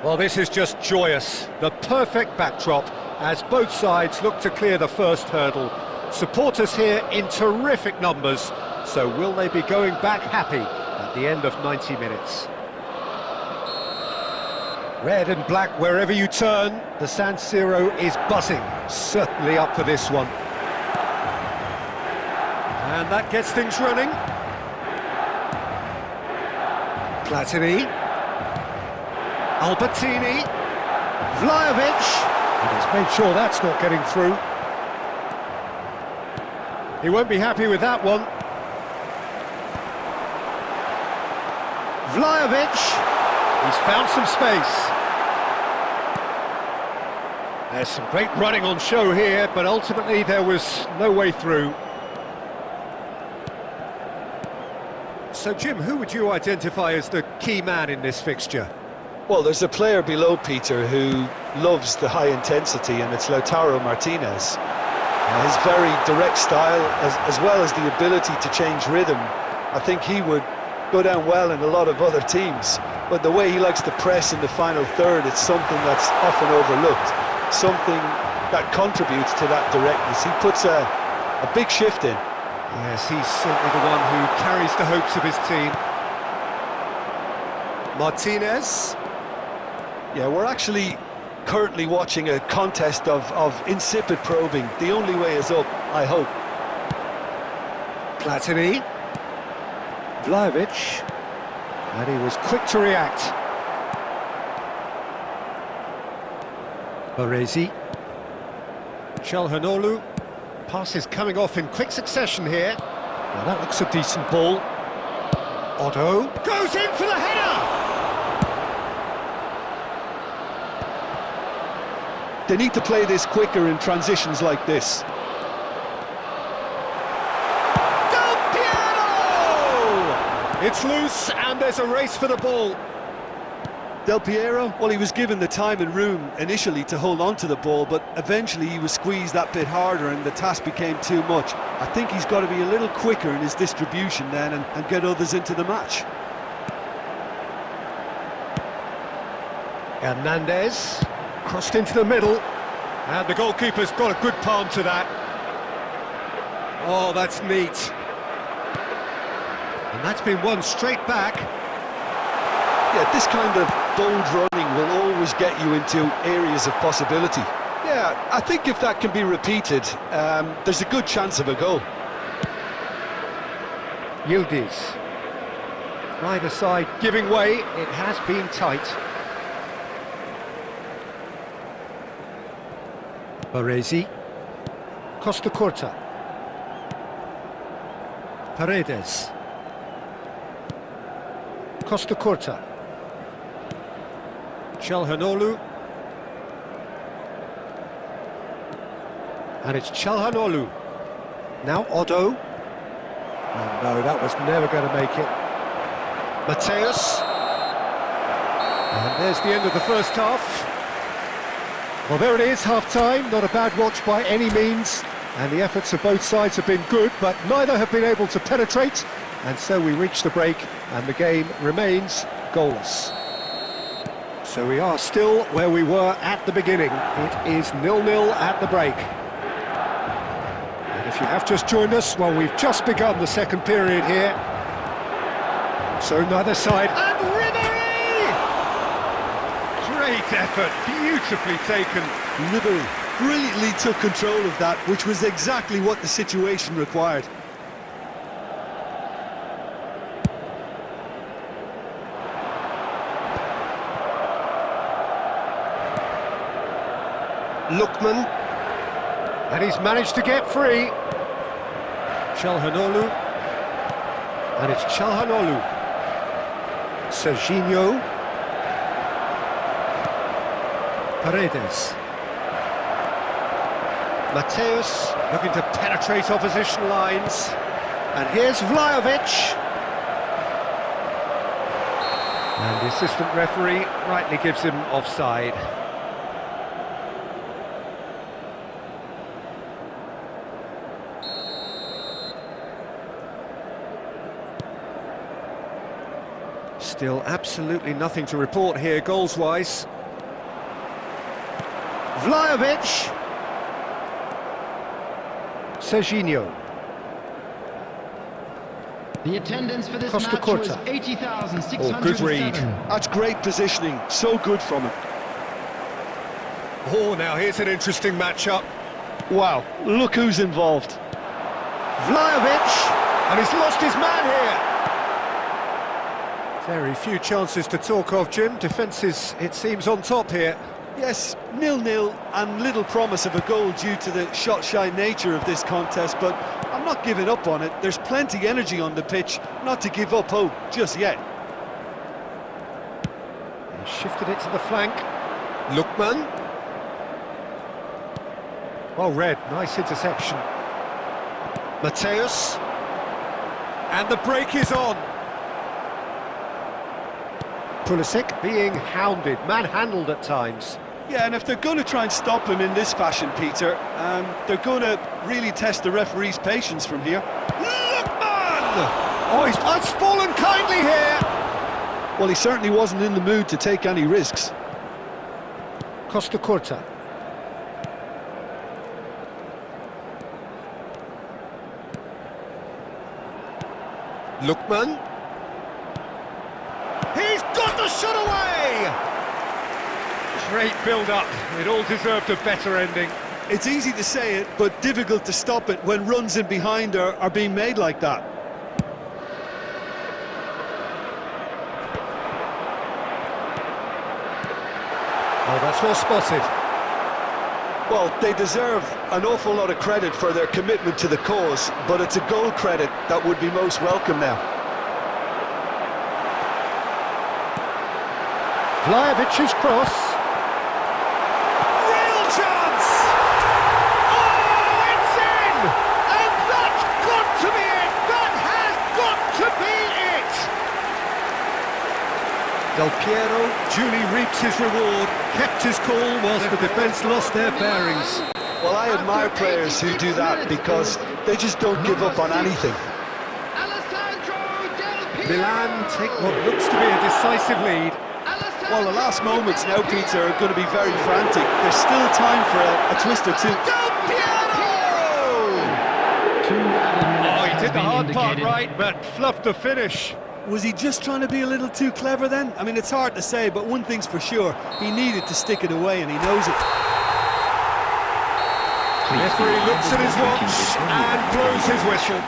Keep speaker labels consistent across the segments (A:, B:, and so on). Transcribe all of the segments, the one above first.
A: Well, this is just joyous. The perfect backdrop as both sides look to clear the first hurdle. Supporters here in terrific numbers. So will they be going back happy at the end of 90 minutes? Red and black wherever you turn. The San Siro is buzzing. Certainly up for this one. And that gets things running. Platini. Albertini. Vlahovic. And he's made sure that's not getting through. He won't be happy with that one. Vlahovic. He's found some space. There's some great running on show here, but ultimately there was no way through. So, Jim, who would you identify as the key man in this fixture?
B: Well, there's a player below Peter who loves the high intensity, and it's Lautaro Martinez. His very direct style, as well as the ability to change rhythm, I think he would go down well in a lot of other teams. But the way he likes to press in the final third, it's something that's often overlooked, something that contributes to that directness. He puts a big shift in.
A: Yes, he's certainly the one who carries the hopes of his team. Martinez.
B: Yeah, we're actually currently watching a contest of insipid probing. The only way is up, I hope.
A: Platini. Vlahovic. And he was quick to react. Baresi. Çalhanoğlu. Passes coming off in quick succession here. Now that looks a decent ball. Otto goes in for the header!
B: They need to play this quicker in transitions like this.
A: Del Piero! It's loose and there's a race for the ball.
B: Del Piero, well, he was given the time and room initially to hold on to the ball, but eventually he was squeezed that bit harder and the task became too much. I think he's got to be a little quicker in his distribution then and get others into the match.
A: Hernandez, crossed into the middle, and the goalkeeper's got a good palm to that. Oh, that's neat. And that's been won straight back.
B: Yeah, this kind of bold running will always get you into areas of possibility. Yeah, I think if that can be repeated, there's a good chance of a goal.
A: Yildiz. Neither side giving way, it has been tight. Baresi. Costa Curta. Paredes. Costa Curta. Çalhanoğlu. And it's Çalhanoğlu. Now Otto. Oh no, that was never going to make it. Mateus. And there's the end of the first half. Well, there it is, half-time. Not a bad watch by any means. And the efforts of both sides have been good, but neither have been able to penetrate. And so we reach the break, and the game remains goalless. So we are still where we were at the beginning. It is 0-0 at the break. And if you have just joined us, well, we've just begun the second period here. So neither side... And Ribéry! Great effort, beautifully taken.
B: Ribéry brilliantly took control of that, which was exactly what the situation required.
A: Lookman, and he's managed to get free. Çalhanoğlu, and it's Çalhanoğlu. Serginho. Paredes. Mateus looking to penetrate opposition lines. And here's Vlahovic. And the assistant referee rightly gives him offside. Still absolutely nothing to report here, goals-wise. Vlahovic. Serginho.
C: The attendance for this
A: Costa
C: match
A: Curta.
C: was 80,607.
A: Oh, good read.
B: That's great positioning, so good from him.
A: Oh, now here's an interesting matchup.
B: Wow, look who's involved.
A: Vlahovic, and he's lost his man here. Very few chances to talk of, Jim. Defence is, it seems, on top here.
B: Yes, 0-0 and little promise of a goal due to the shot-shy nature of this contest, but I'm not giving up on it. There's plenty energy on the pitch, not to give up hope just yet.
A: He shifted it to the flank. Lookman. Well read, nice interception. Mateus. And the break is on. Pulisic being hounded, manhandled at times.
B: Yeah, and if they're going to try and stop him in this fashion, Peter, they're going to really test the referee's patience from here.
A: Lookman! Oh, he's fallen kindly here.
B: Well, he certainly wasn't in the mood to take any risks.
A: Costa Curta. Lookman. He's got the shot away! Great build-up. It all deserved a better ending.
B: It's easy to say it, but difficult to stop it when runs in behind are being made like that.
A: Oh, that's well spotted.
B: Well, they deserve an awful lot of credit for their commitment to the cause, but it's a goal credit that would be most welcome now.
A: Vlahovic's cross. Real chance! Oh, it's in! And that's got to be it! That has got to be it! Del Piero duly reaps his reward, kept his cool whilst the defence lost their bearings.
B: Well, I admire players who do that because they just don't give up on anything.
A: Milan take what looks to be a decisive lead.
B: Well, the last moments now, Peter, are going to be very frantic. There's still time for a twist or two.
A: Del Piero! Oh, he did the hard part right, but fluffed the finish.
B: Was he just trying to be a little too clever then? I mean, it's hard to say, but one thing's for sure, he needed to stick it away and he knows it.
A: The referee looks at his watch and blows his whistle.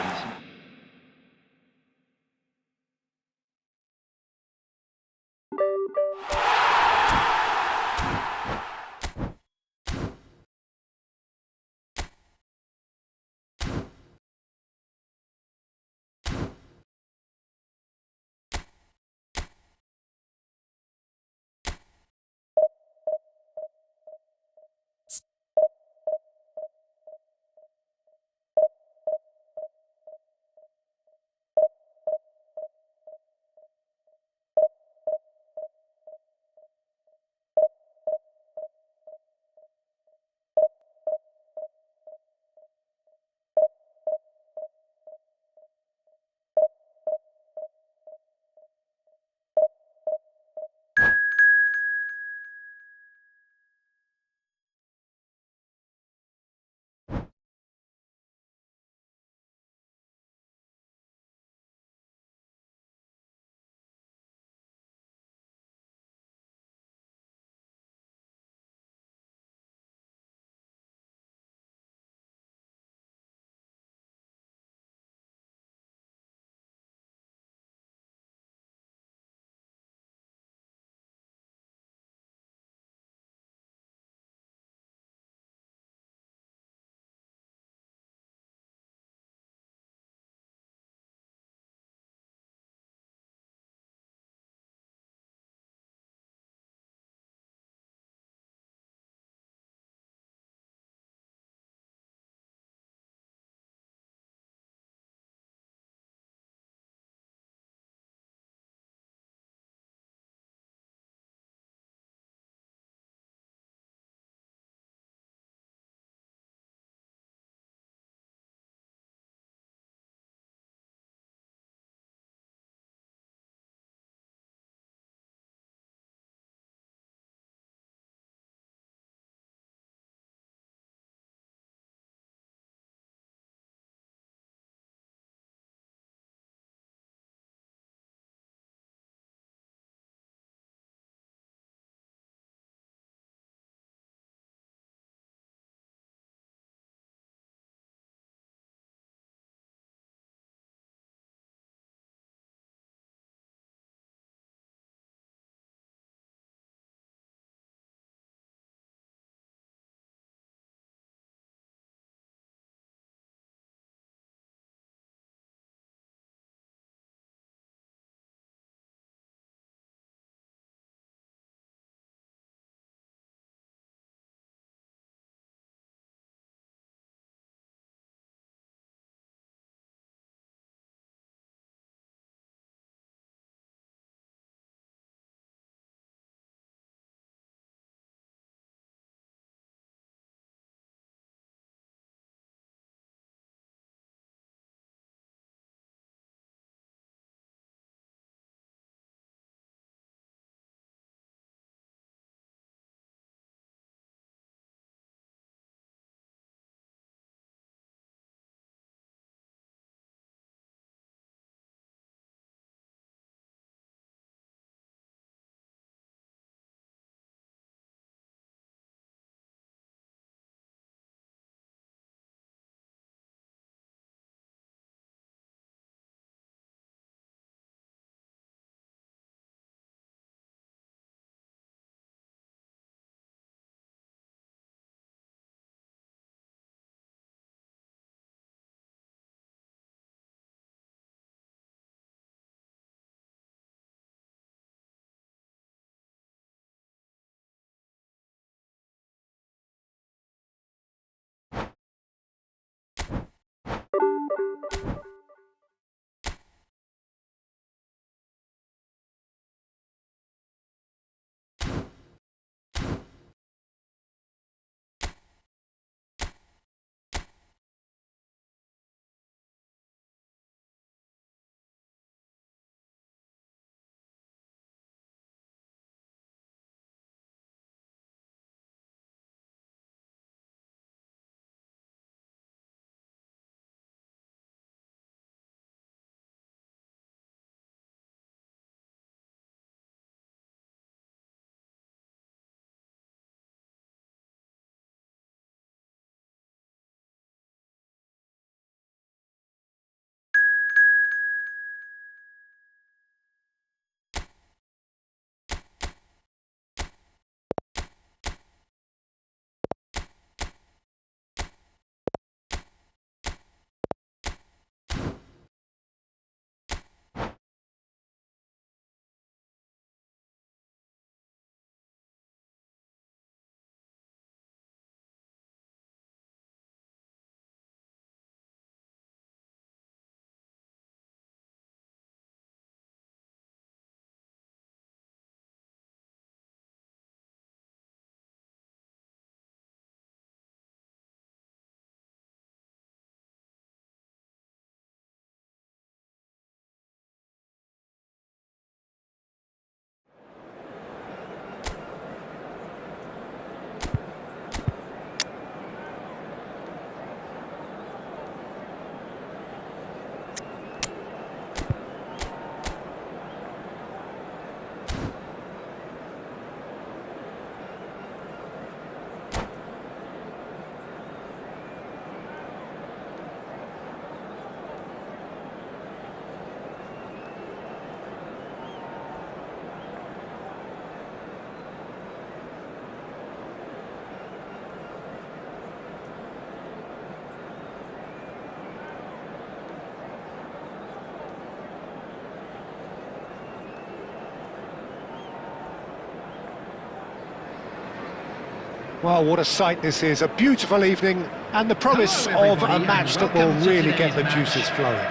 A: Well, what a sight this is. A beautiful evening and the promise
C: Hello,
A: of a
C: everybody,
A: match
C: and
A: that will
C: welcome to
A: really get
C: today's
A: the juices
C: match.
A: flowing.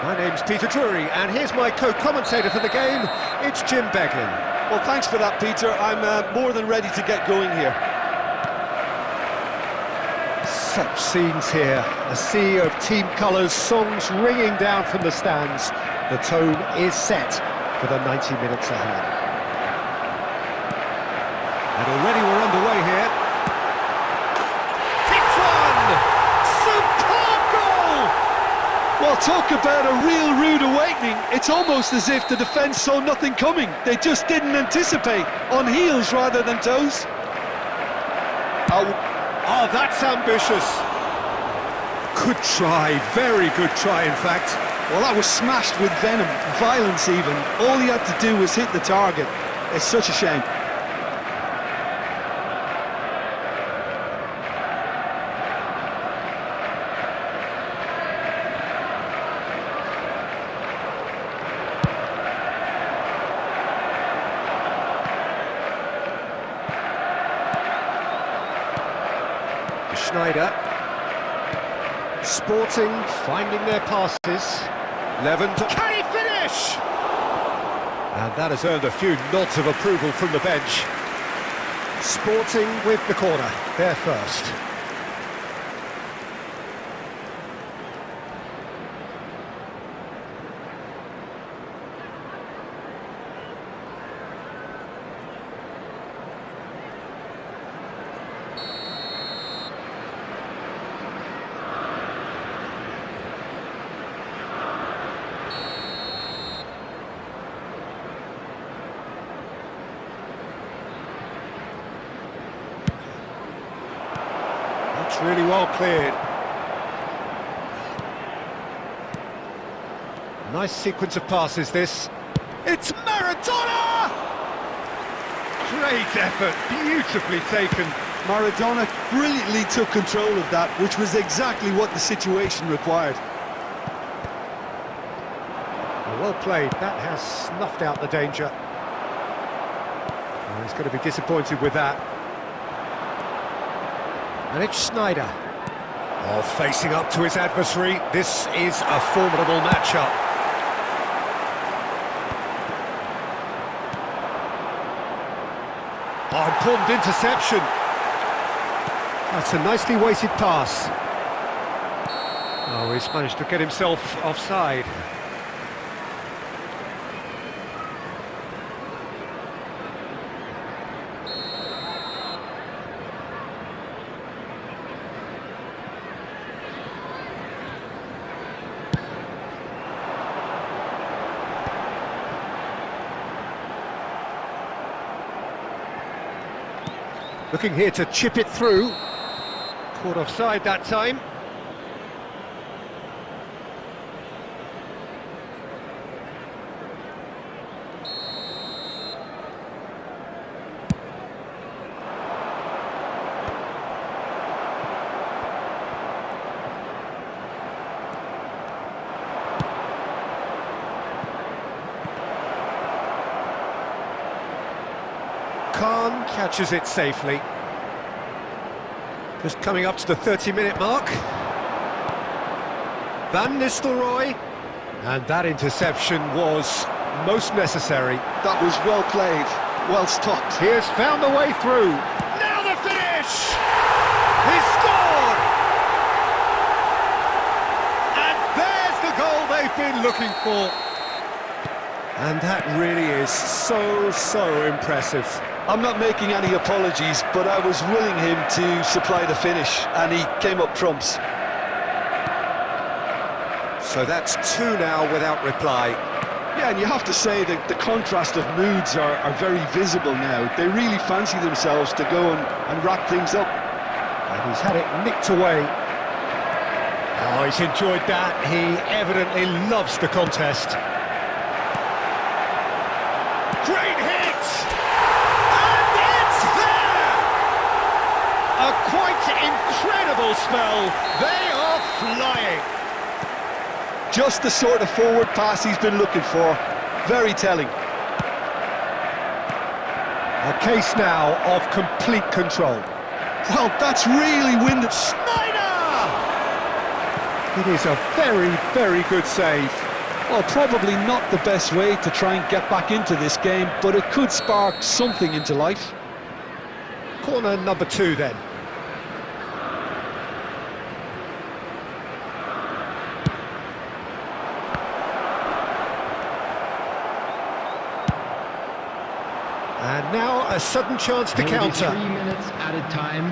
A: My name's Peter Drury, and here's my co-commentator for the game. It's Jim Beglin.
B: Well, thanks for that, Peter. I'm more than ready to get going here.
A: Such scenes here. A sea of team colours, songs ringing down from the stands. The tone is set for the 90 minutes ahead. And already we're underway here. It's one! Superb goal!
B: Well, talk about a real rude awakening. It's almost as if the defence saw nothing coming. They just didn't anticipate, on heels rather than toes.
A: Oh, that's ambitious. Good try, very good try, in fact.
B: Well, that was smashed with venom, violence even. All he had to do was hit the target. It's such a shame.
A: Schneider. Sporting, finding their passes. Levent. Can he finish? And that has earned a few nods of approval from the bench. Sporting with the corner, they're first. That's really well cleared. Nice sequence of passes, this. It's Maradona! Great effort, beautifully taken.
B: Maradona brilliantly took control of that, which was exactly what the situation required.
A: Well played, that has snuffed out the danger. Well, he's going to be disappointed with that. And it's Schneider. Oh, facing up to his adversary. This is a formidable matchup. Oh, important interception. That's a nicely weighted pass. Oh, he's managed to get himself offside. Looking here to chip it through. Caught offside that time. Khan catches it safely. Just coming up to the 30-minute mark. Van Nistelrooy. And that interception was most necessary.
B: That was well played, well stopped.
A: He has found a way through. Now the finish! He scored! And there's the goal they've been looking for. And that really is so impressive.
B: I'm not making any apologies, but I was willing him to supply the finish, and he came up trumps.
A: So that's two now without reply.
B: Yeah, and you have to say that the contrast of moods are very visible now. They really fancy themselves to go and wrap things up.
A: And he's had it nicked away. Oh, he's enjoyed that. He evidently loves the contest. Great hit! And it's there! A quite incredible spell. They are flying.
B: Just the sort of forward pass he's been looking for. Very telling.
A: A case now of complete control.
B: Well, that's really winded.
A: Schneider! It is a very, very good save.
B: Well, probably not the best way to try and get back into this game, but it could spark something into life.
A: Corner number 2 then. And now a sudden chance to counter.
C: 3 minutes added time.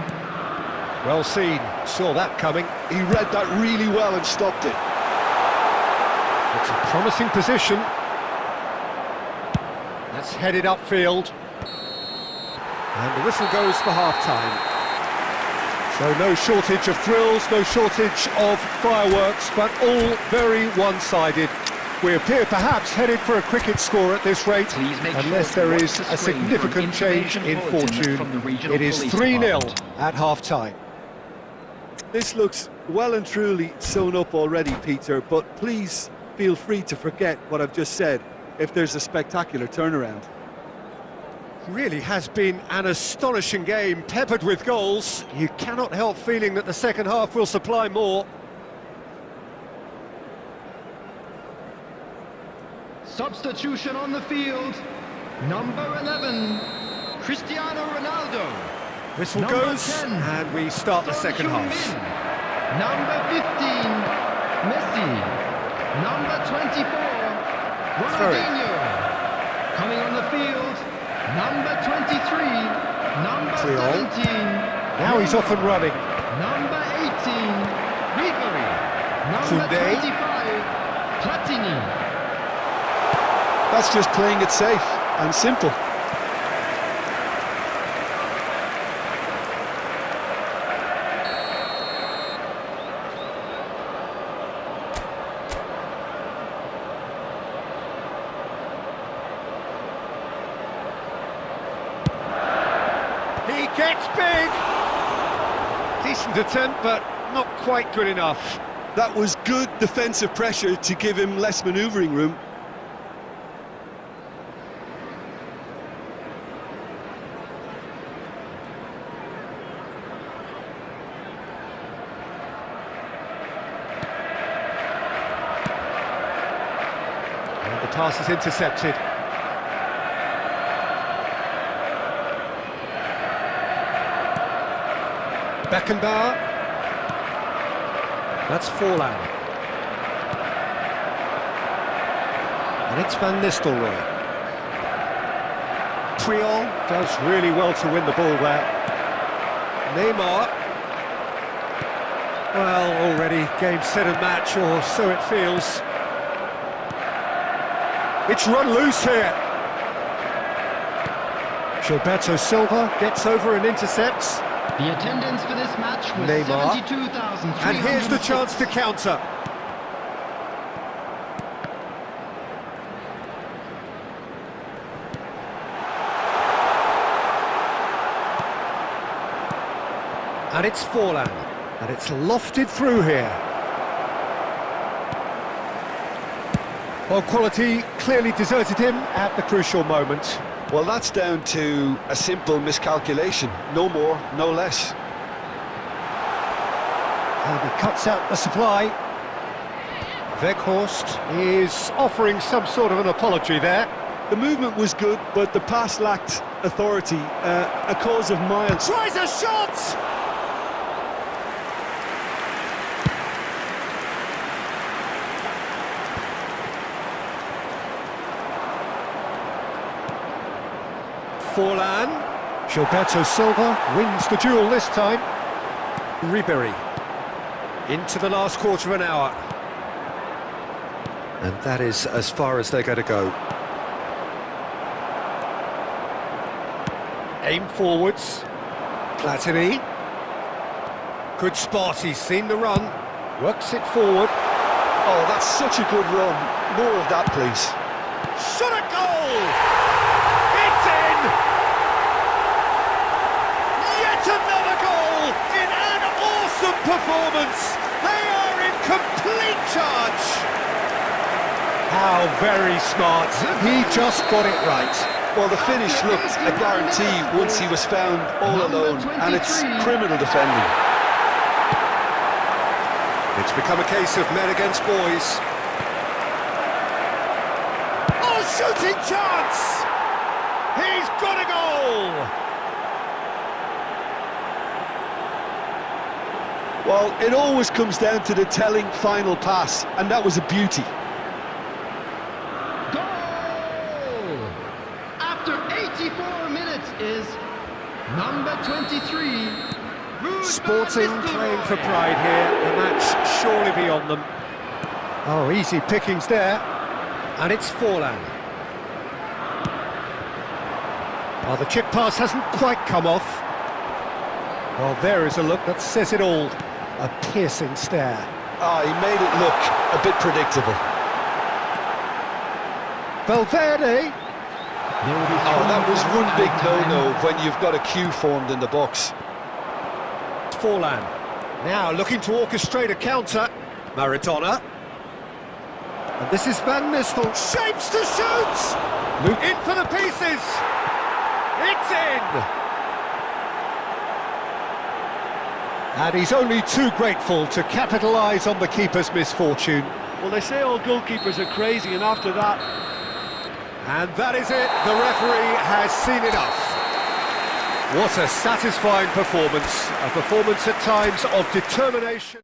A: Well seen, saw that coming.
B: He read that really well and stopped it.
A: It's a promising position. That's headed upfield. And the whistle goes for half-time. So no shortage of thrills, no shortage of fireworks, but all very one-sided. We appear perhaps headed for a cricket score at this rate, unless there is a significant change in fortune. It is 3-0 at half-time.
B: This looks well and truly sewn up already, Peter, but please feel free to forget what I've just said if there's a spectacular turnaround.
A: Really has been an astonishing game, peppered with goals. You cannot help feeling that the second half will supply more.
C: Substitution on the field. Number 11, Cristiano Ronaldo.
A: Whistle
C: Number
A: goes,
C: 10,
A: and we start the second half.
C: Number 15, Messi. Number 24, Ronaldinho. Coming on the field, number 23, number
A: Triol.
C: 17.
A: Now he's off and running.
C: Number 18, Ribery. Number
A: Koundé.
C: 25, Platini.
B: That's just playing it safe and simple.
A: He gets big! Decent attempt, but not quite good enough.
B: That was good defensive pressure to give him less manoeuvring room.
A: And the pass is intercepted. Beckenbauer. That's Forlan. And it's Van Nistelrooy. Triol does really well to win the ball there. Neymar. Well, already game, set and match, or so it feels. It's run loose here. Gilberto Silva gets over and intercepts.
C: The attendance for this match was
A: Neymar.
C: 72,306.
A: And here's the chance to counter. And it's Forlan. And it's lofted through here. Well, quality clearly deserted him at the crucial moment.
B: Well, that's down to a simple miscalculation. No more, no less.
A: And he cuts out the supply. Weghorst is offering some sort of an apology there.
B: The movement was good, but the pass lacked authority, a cause of mine.
A: Tries a shot! Forlan. Gilberto Silva wins the duel this time. Ribery. Into the last quarter of an hour. And that is as far as they're going to go. Aim forwards. Platini. Good spot, he's seen the run. Works it forward.
B: Oh, that's such a good run. More of that, please.
A: Shot a goal! It's in! Yet another goal in an awesome performance! They are in complete charge! How very smart. He just got it right.
B: Well, the finish looked a guarantee once he was found all alone, and it's criminal defending.
A: It's become a case of men against boys. Oh, shooting chance! He's got a goal!
B: Well, it always comes down to the telling final pass, and that was a beauty.
C: Goal! After 84 minutes is number 23.
A: Sporting playing for pride here, the match surely beyond them. Oh, easy pickings there, and it's Forlan. Well, the chip pass hasn't quite come off. Well, there is a look that says it all. A piercing stare.
B: He made it look a bit predictable.
A: Valverde.
B: That was one big no-no when you've got a queue formed in the box.
A: Forlan. Now looking to orchestrate a counter. Maradona. And this is Van Nistelrooy. Shapes to shoot! Luke in for the pieces! It's in! And he's only too grateful to capitalise on the keeper's misfortune.
B: Well, they say all goalkeepers are crazy, and after that...
A: And that is it, the referee has seen enough. What a satisfying performance, a performance at times of determination.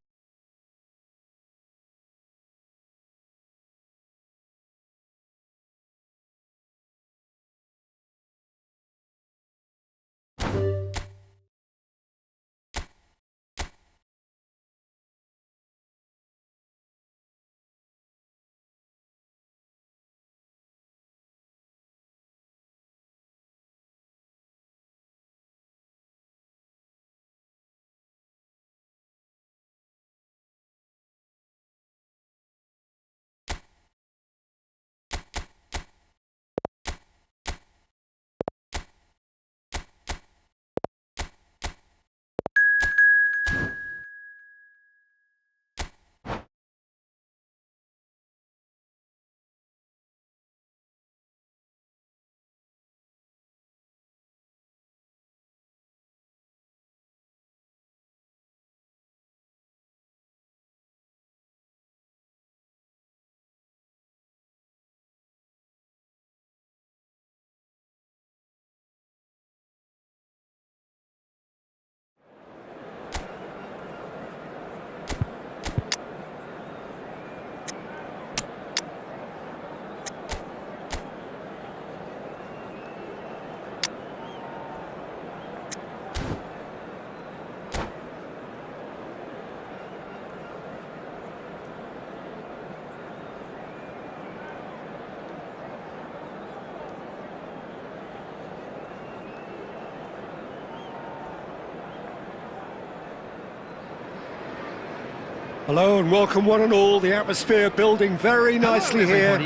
A: Hello and welcome one and all, the atmosphere building very nicely here.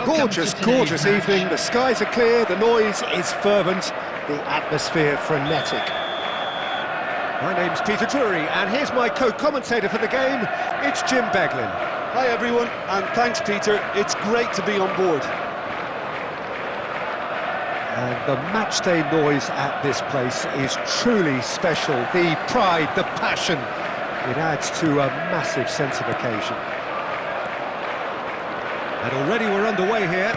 A: Gorgeous, gorgeous evening, the skies are clear, the noise is fervent, the atmosphere frenetic. My name's Peter Drury and here's my co-commentator for the game, it's Jim Beglin.
B: Hi everyone, and thanks Peter, it's great to be on board.
A: And the matchday noise at this place is truly special, the pride, the passion. It adds to a massive sense of occasion. And already we're underway here.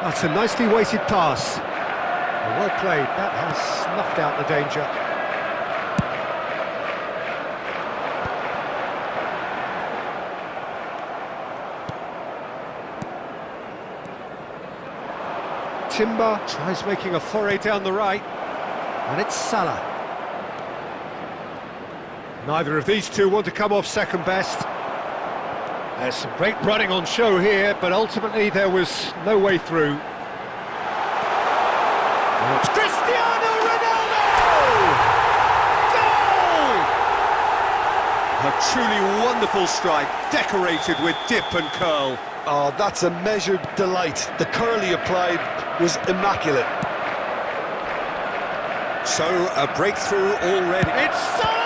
A: That's a nicely weighted pass. Well played, that has snuffed out the danger. Timber tries making a foray down the right. And it's Salah. Neither of these two want to come off second best. There's some great running on show here, but ultimately there was no way through. Oh, it's Cristiano Ronaldo! Goal! A truly wonderful strike, decorated with dip and curl.
B: Oh, that's a measured delight. The curl he applied was immaculate.
A: So, a breakthrough already. It's Salah!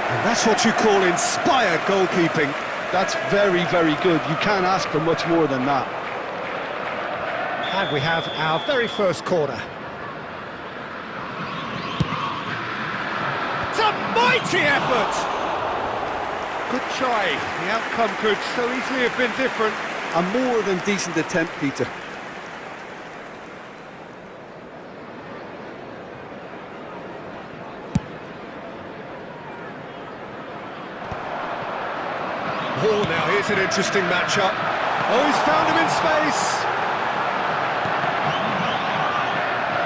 A: And that's what you call inspired goalkeeping.
B: That's very, very good. You can't ask for much more than that.
A: And we have our very first corner. It's a mighty effort! Good try. The outcome could so easily have been different.
B: A more than decent attempt, Peter.
A: Oh, now here's an interesting matchup. Oh, he's found him in space.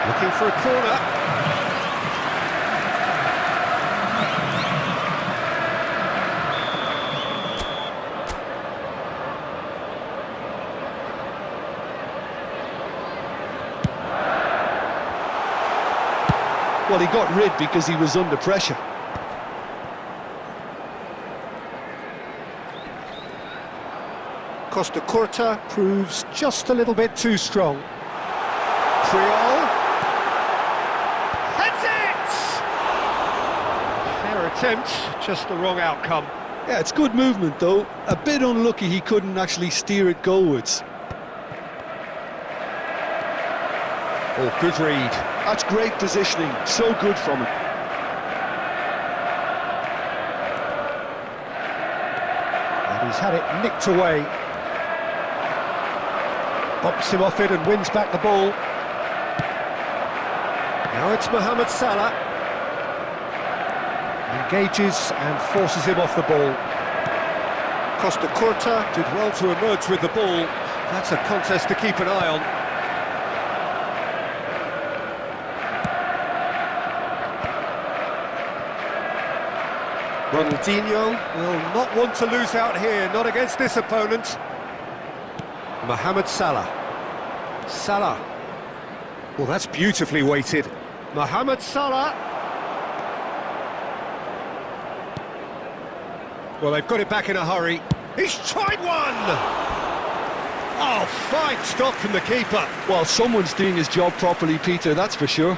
A: Looking for a corner.
B: Well, he got rid because he was under pressure.
A: Costa Curta proves just a little bit too strong. Creole. Heads it! Fair attempt, just the wrong outcome.
B: Yeah, it's good movement though. A bit unlucky he couldn't actually steer it goalwards.
A: Oh, good read.
B: That's great positioning, so good from him.
A: And he's had it nicked away. Bumps him off it and wins back the ball. Now it's Mohamed Salah. Engages and forces him off the ball. Costa Curta did well to emerge with the ball. That's a contest to keep an eye on. Ronaldinho will not want to lose out here, not against this opponent. Mohamed Salah. Salah. Well, that's beautifully weighted. Mohamed Salah. Well, they've got it back in a hurry. He's tried one! Oh, fine stop from the keeper.
B: Well, someone's doing his job properly, Peter, that's for sure.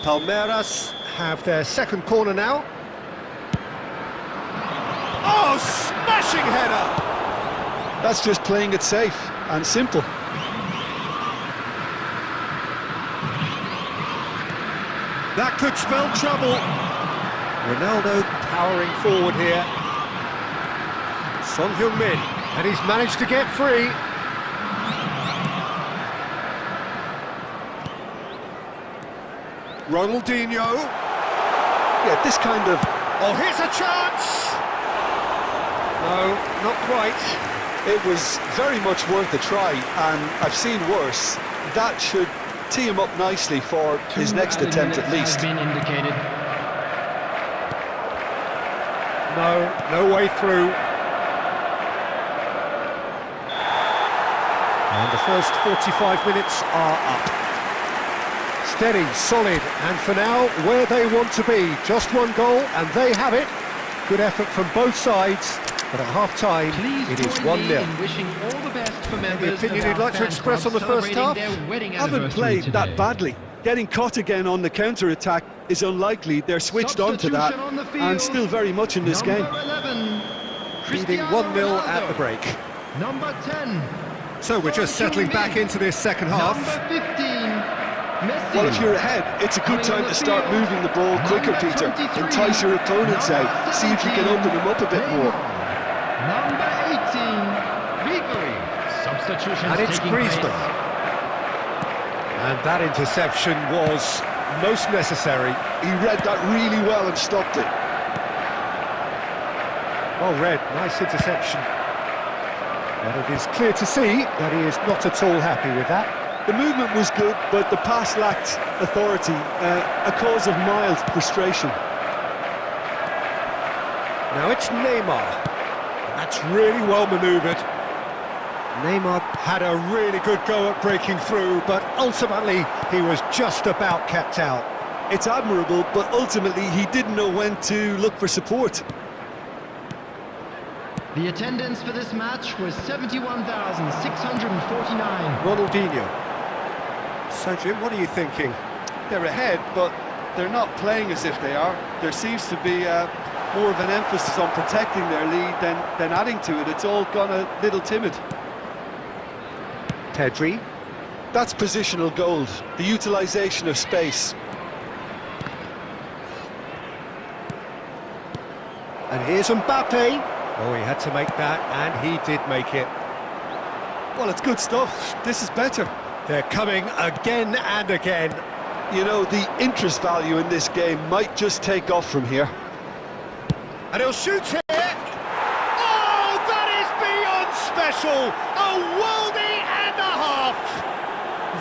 A: Palmeiras have their second corner now. Oh, smashing header!
B: That's just playing it safe and simple.
A: That could spell trouble. Ronaldo powering forward here. Son Heung-min, and he's managed to get free. Ronaldinho.
B: Yeah, this kind of...
A: Oh, here's a chance! No, not quite.
B: It was very much worth a try, and I've seen worse. That should tee him up nicely for his next attempt at least.
C: Been indicated.
A: No way through. And the first 45 minutes are up. Steady, solid, and for now, where they want to be. Just one goal, and they have it. Good effort from both sides, but at half-time, it is 1-0.
C: Wishing all the best for members.
A: Any opinion
C: of
A: you'd
C: our
A: like to
C: fan
A: express
C: club
A: on the first half?
C: celebrating their wedding
B: Haven't
C: anniversary
B: played that
C: today.
B: badly. Getting caught again on the counter-attack is unlikely. They're switched on to that,
C: Substitution on the field.
B: and still very much in this game.
C: Number 11,
A: Leading
C: Cristiano
A: 1-0 at the
C: Ronaldo.
A: break.
C: Number 10,
A: So we're just settling back into this second half.
C: number 15, Messi.
B: Well, if you're ahead, it's a good time to start moving the ball quicker,
C: Number
B: Peter.
C: 23,
B: Entice your opponents out. See if you can open them up a bit more.
C: Number 18, Ribery. Substitutions
A: And it's
C: taking
A: Griezmann.
C: place.
A: And that interception was most necessary.
B: He read that really well and stopped it.
A: Well read, nice interception. And it is clear to see that he is not at all happy with that.
B: The movement was good, but the pass lacked authority, a cause of mild frustration.
A: Now it's Neymar. That's really well manoeuvred. Neymar had a really good go at breaking through, but ultimately he was just about kept out.
B: It's admirable, but ultimately he didn't know when to look for support.
C: The attendance for this match was 71,649.
A: Ronaldinho. So Jim, what are you thinking?
B: They're ahead, but they're not playing as if they are. There seems to be a more of an emphasis on protecting their lead than adding to it. It's all gone a little timid.
A: Pedri.
B: That's positional gold, the utilisation of space.
A: And here's Mbappe. Oh, he had to make that, and he did make it.
B: Well, it's good stuff. This is better.
A: They're coming again and again.
B: You know, the interest value in this game might just take off from here.
A: And he'll shoot here. Oh, that is beyond special. A worldie and a half.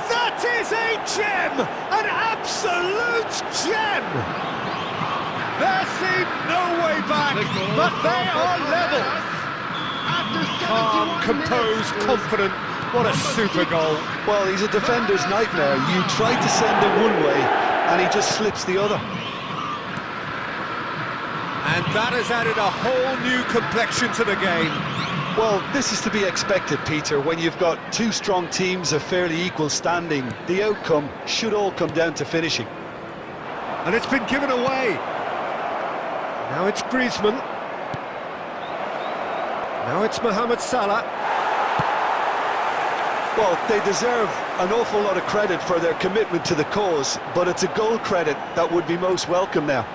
A: That is a gem, an absolute gem. There seemed no way back, but they are level. Calm, composed, confident. What a super goal.
B: Well, he's a defender's nightmare. You try to send him one way, and he just slips the other.
A: And that has added a whole new complexion to the game.
B: Well, this is to be expected, Peter. When you've got two strong teams of fairly equal standing, the outcome should all come down to finishing.
A: And it's been given away. Now it's Griezmann. Now it's Mohamed Salah.
B: Well, they deserve an awful lot of credit for their commitment to the cause, but it's a goal credit that would be most welcome now.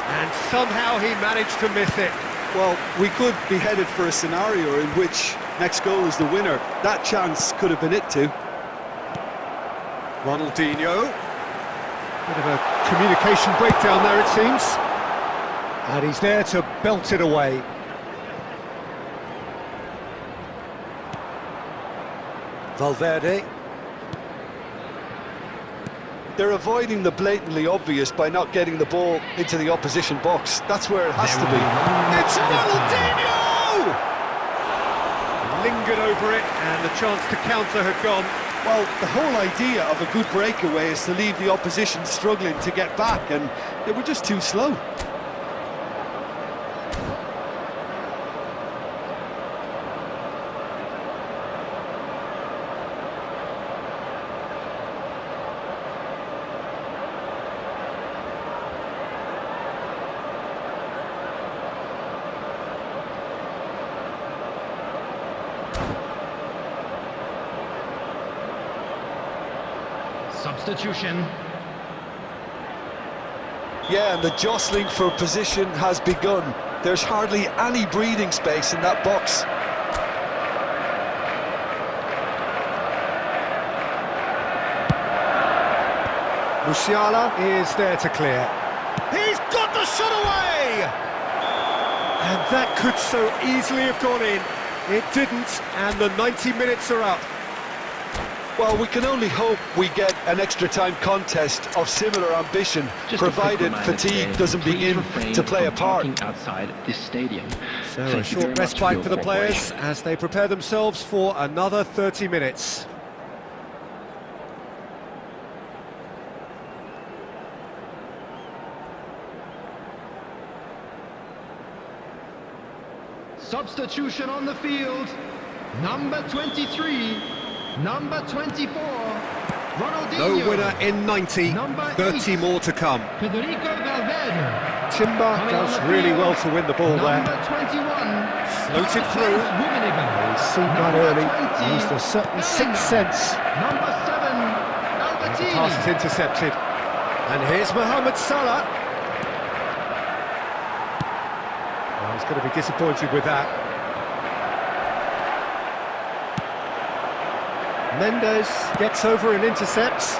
A: And somehow he managed to miss it.
B: Well, we could be headed for a scenario in which next goal is the winner. That chance could have been it too.
A: Ronaldinho. Bit of a communication breakdown there, it seems. And he's there to belt it away. Valverde.
B: They're avoiding the blatantly obvious by not getting the ball into the opposition box. That's where it has to be.
A: It's Ronaldinho! Lingered over it, and the chance to counter had gone.
B: Well, the whole idea of a good breakaway is to leave the opposition struggling to get back, and they were just too slow.
C: Substitution.
B: Yeah, and the jostling for position has begun. There's hardly any breathing space in that box.
A: Musiala is there to clear. He's got the shot away! And that could so easily have gone in. It didn't, and the 90 minutes are up.
B: Well, we can only hope we get an extra time contest of similar ambition, provided fatigue doesn't begin to play a part.
C: Outside this stadium.
A: So a short respite for the players as they prepare themselves for another 30 minutes.
C: Substitution on the field. Number 23. Number 24, Ronaldinho.
A: No winner in 90, 30 more to come.
C: Federico Valverde.
A: Timber does really well to win the ball there.
C: Number 21,
A: floated through. He's seen that early, used a certain sixth sense.
C: Number 7,
A: The
C: Albertini.
A: pass is intercepted. And here's Mohamed Salah. Oh, he's going to be disappointed with that. Mendes gets over and intercepts.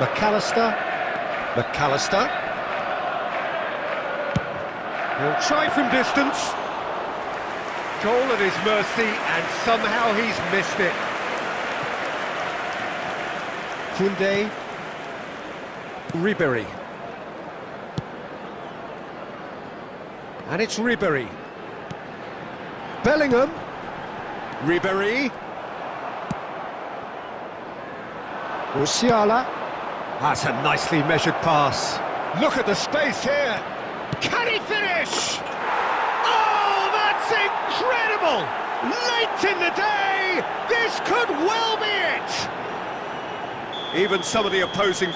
A: McAllister. He'll try from distance. Goal at his mercy, and somehow he's missed it. Koundé. Ribéry. And it's Ribéry. Bellingham. Ribéry. Musiala. That's a nicely measured pass. Look at the space here. Can he finish? Oh, that's incredible! Late in the day, this could well be it! even some of the opposing.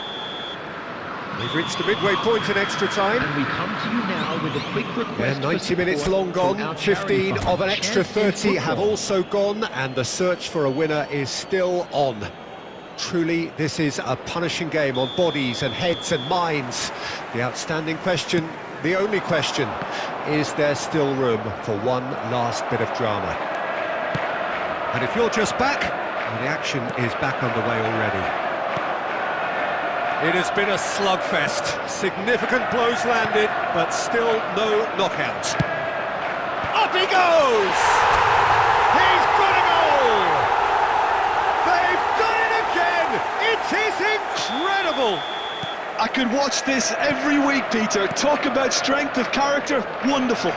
A: We've reached the midway point in extra time.
C: And we come to you now with a quick request.
A: 90 minutes long gone, 15 of an extra 30 have also gone, and the search for a winner is still on. Truly, this is a punishing game on bodies and heads and minds. The outstanding question, the only question, is there still room for one last bit of drama? And if you're just back, well, the action is back underway already. It has been a slugfest. Significant blows landed, but still no knockout. Up he goes! He's got a goal! They've done it again! It is incredible!
B: I could watch this every week, Peter. Talk about strength of character, wonderful.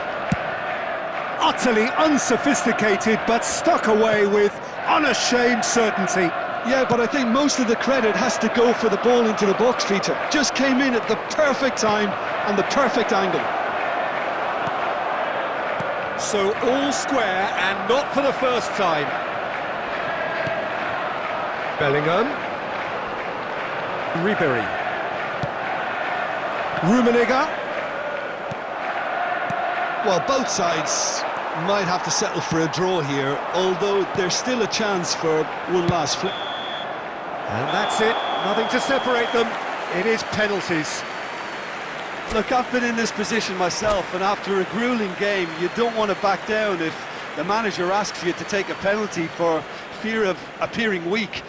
A: Utterly unsophisticated, but stuck away with unashamed certainty.
B: Yeah, but I think most of the credit has to go for the ball into the box, Peter. Just came in at the perfect time and the perfect angle.
A: So all square, and not for the first time. Bellingham. Ribery. Rummenigge.
B: Well, both sides might have to settle for a draw here, although there's still a chance for one last flip.
A: And that's it, nothing to separate them. It is penalties.
B: Look, I've been in this position myself, and after a grueling game, you don't want to back down if the manager asks you to take a penalty for fear of appearing weak.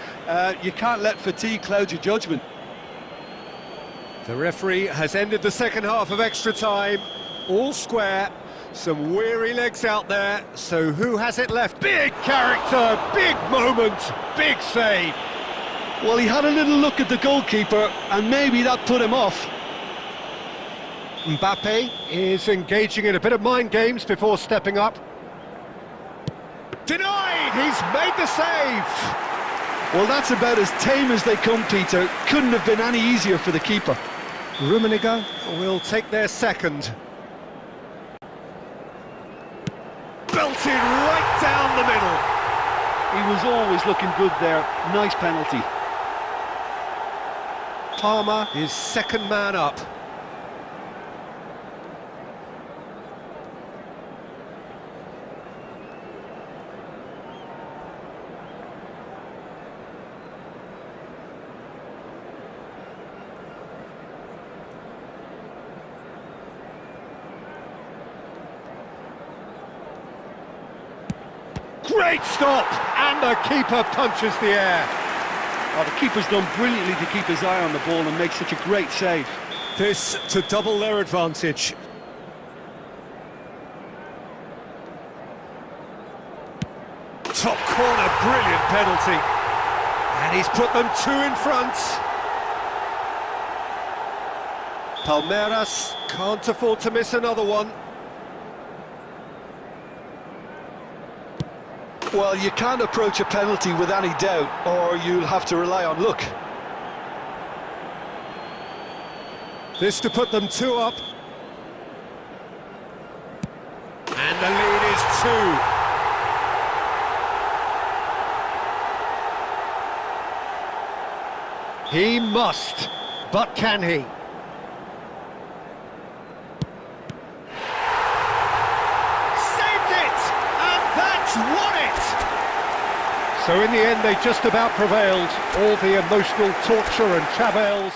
B: You can't let fatigue cloud your judgment.
A: The referee has ended the second half of extra time. All square, some weary legs out there, so who has it left? Big character, big moment, big save.
B: Well, he had a little look at the goalkeeper, and maybe that put him off.
A: Mbappe is engaging in a bit of mind games before stepping up. Denied! He's made the save!
B: Well, that's about as tame as they come, Peter. Couldn't have been any easier for the keeper.
A: Rummenigge will take their second. Belted right down the middle.
B: He was always looking good there. Nice penalty.
A: Palmer is second man up. Great stop! And the keeper punches the air.
B: Oh, the keeper's done brilliantly to keep his eye on the ball and make such a great save.
A: This to double their advantage. Top corner, brilliant penalty. And he's put them two in front. Palmeiras can't afford to miss another one.
B: Well, you can't approach a penalty with any doubt, or you'll have to rely on luck.
A: This to put them two up. And the lead is two. He must, but can he? Saved it! And that's won it! So in the end, they just about prevailed. All the emotional torture and travails.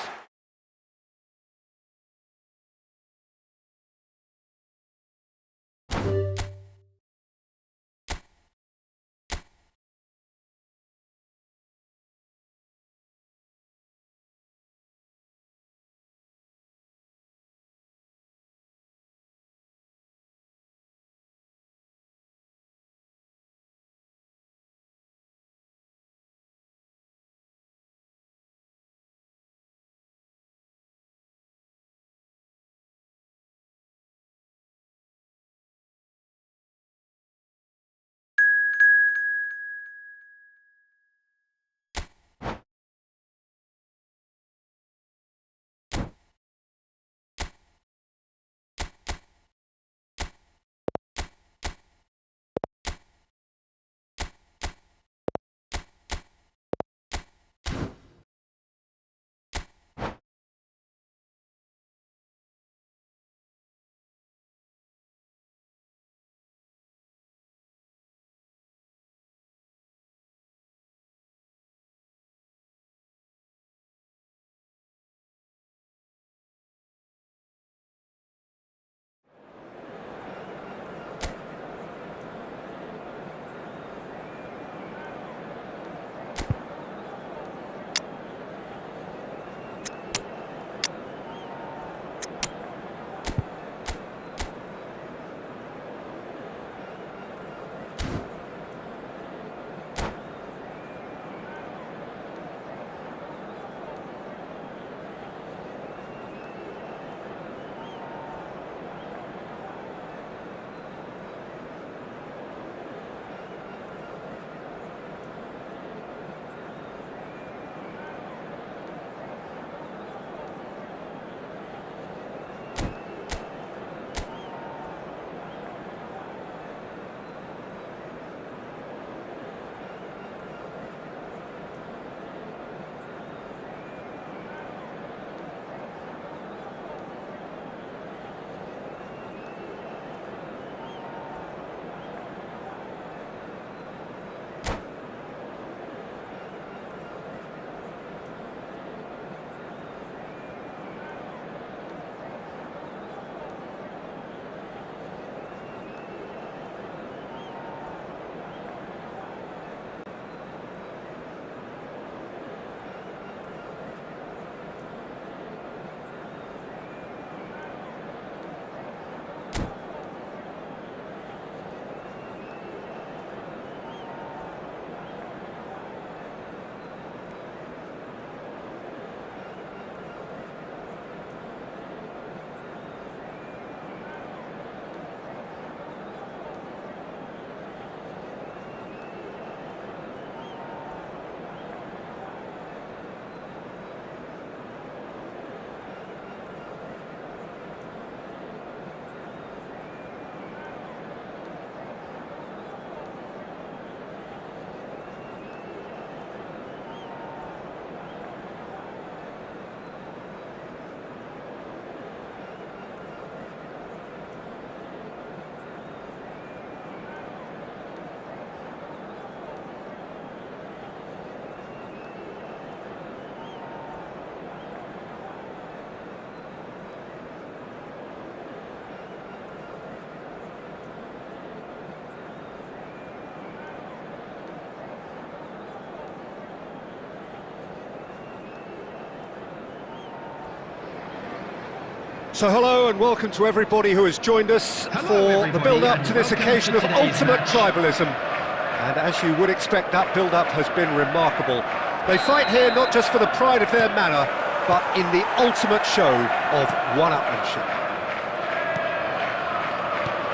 A: So hello and welcome to everybody who has joined us for the build-up to this occasion of ultimate tribalism. And as you would expect, that build-up has been remarkable. They fight here not just for the pride of their manor, but in the ultimate show of one-upmanship.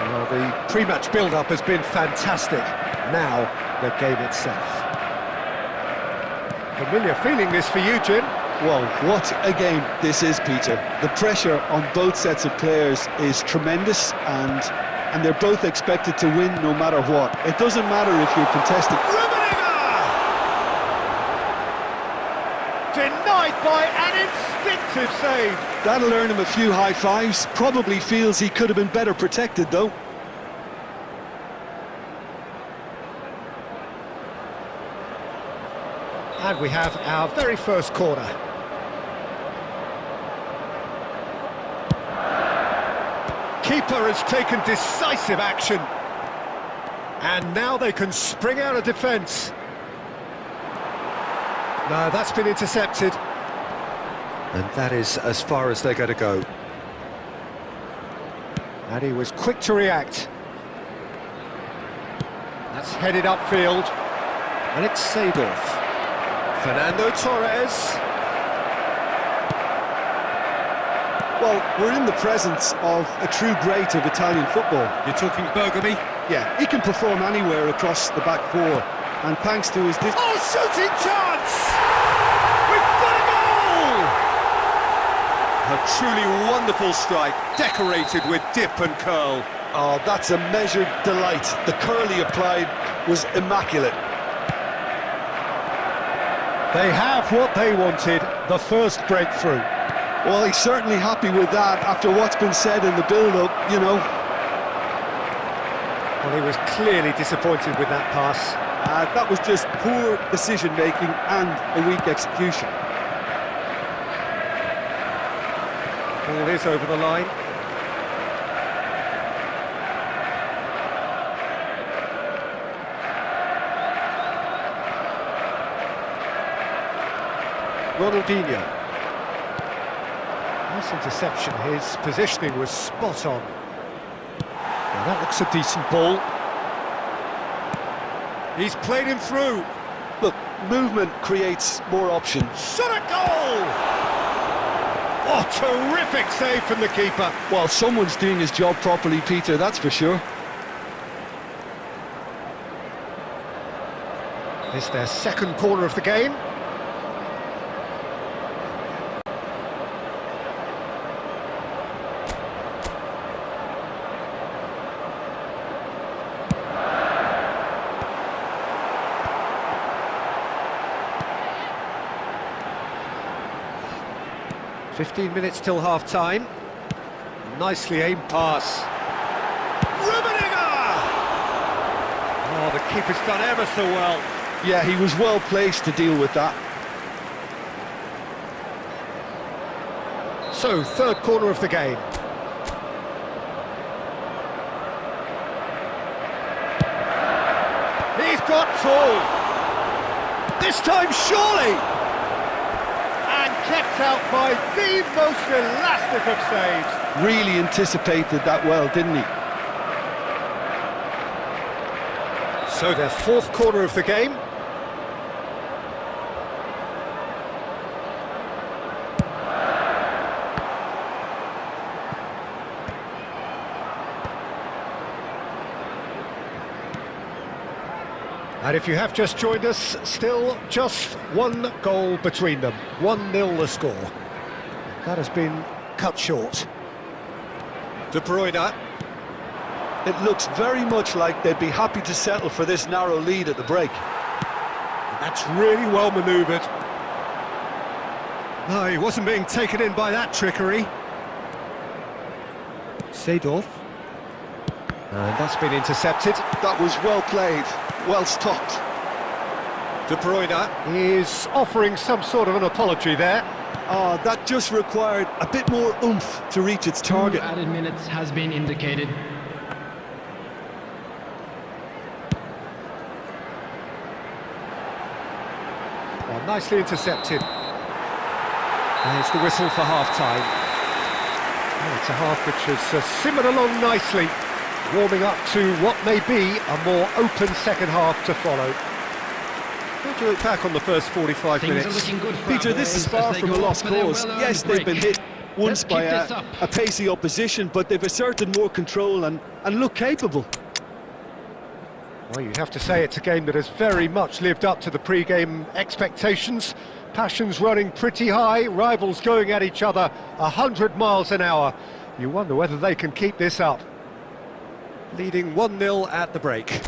A: Well, the pre-match build-up has been fantastic. Now, the game itself. Familiar feeling this for you, Jim?
B: Well, what a game this is, Peter. The pressure on both sets of players is tremendous, and they're both expected to win no matter what. It doesn't matter if you're contesting.
A: Denied by an instinctive save.
B: That'll earn him a few high fives. Probably feels he could have been better protected, though.
A: And we have our very first corner. Keeper has taken decisive action. And now they can spring out of defence. No, that's been intercepted. And that is as far as they're going to go. And he was quick to react. That's headed upfield. And it's Seedorf. Fernando Torres.
B: Well, we're in the presence of a true great of Italian football.
A: You're talking Bergami?
B: Yeah, he can perform anywhere across the back four. And thanks to his...
A: Oh, shooting chance! We've got a goal! A truly wonderful strike, decorated with dip and curl.
B: Oh, that's a measured delight. The curl he applied was immaculate.
A: They have what they wanted, the first breakthrough.
B: Well, he's certainly happy with that after what's been said in the build-up, you know.
A: Well, he was clearly disappointed with that pass.
B: That was just poor decision-making and a weak execution.
A: Ball is over the line. Ronaldinho. Nice interception, his positioning was spot on. Well, that looks a decent ball. He's played him through.
B: Look, movement creates more options.
A: Shot a goal! Oh, terrific save from the keeper.
B: Well, someone's doing his job properly, Peter, that's for sure.
A: It's their second corner of the game. "15 minutes till half-time. Nicely aimed pass. Rummenigge! Oh, the keeper's done ever so well.
B: Yeah, he was well placed to deal with that.
A: So, third corner of the game. He's got full. This time, surely! And kept out by the most elastic of saves.
B: Really anticipated that well, didn't he?
A: So their fourth corner of the game. And if you have just joined us, still just one goal between them. 1-0 the score. That has been cut short. De Bruyne.
B: It looks very much like they'd be happy to settle for this narrow lead at the break.
A: That's really well manoeuvred. No, he wasn't being taken in by that trickery. Seedorf. And that's been intercepted.
B: That was well played, well stopped.
A: De Bruyne is offering some sort of an apology there.
B: That just required a bit more oomph to reach its target.
C: 2 added minutes has been indicated.
A: Well, nicely intercepted. There's the whistle for half-time. Well, it's a half which has simmered along nicely, warming up to what may be a more open second half to follow. How do you look back on the first 45
C: Things are
A: minutes?
C: looking good for
B: Peter,
C: our
B: this is
C: boys
B: far
C: as they
B: from a
C: go
B: lost
C: for their
B: cause.
C: well-earned
B: Yes, they've been
C: break.
B: hit once
C: Let's
B: by
C: keep this up.
B: a pacey opposition, but they've asserted more control and look capable.
A: Well, you'd have to say it's a game that has very much lived up to the pre-game expectations. Passions running pretty high, rivals going at each other 100 miles an hour. You wonder whether they can keep this up. Leading 1-0 at the break.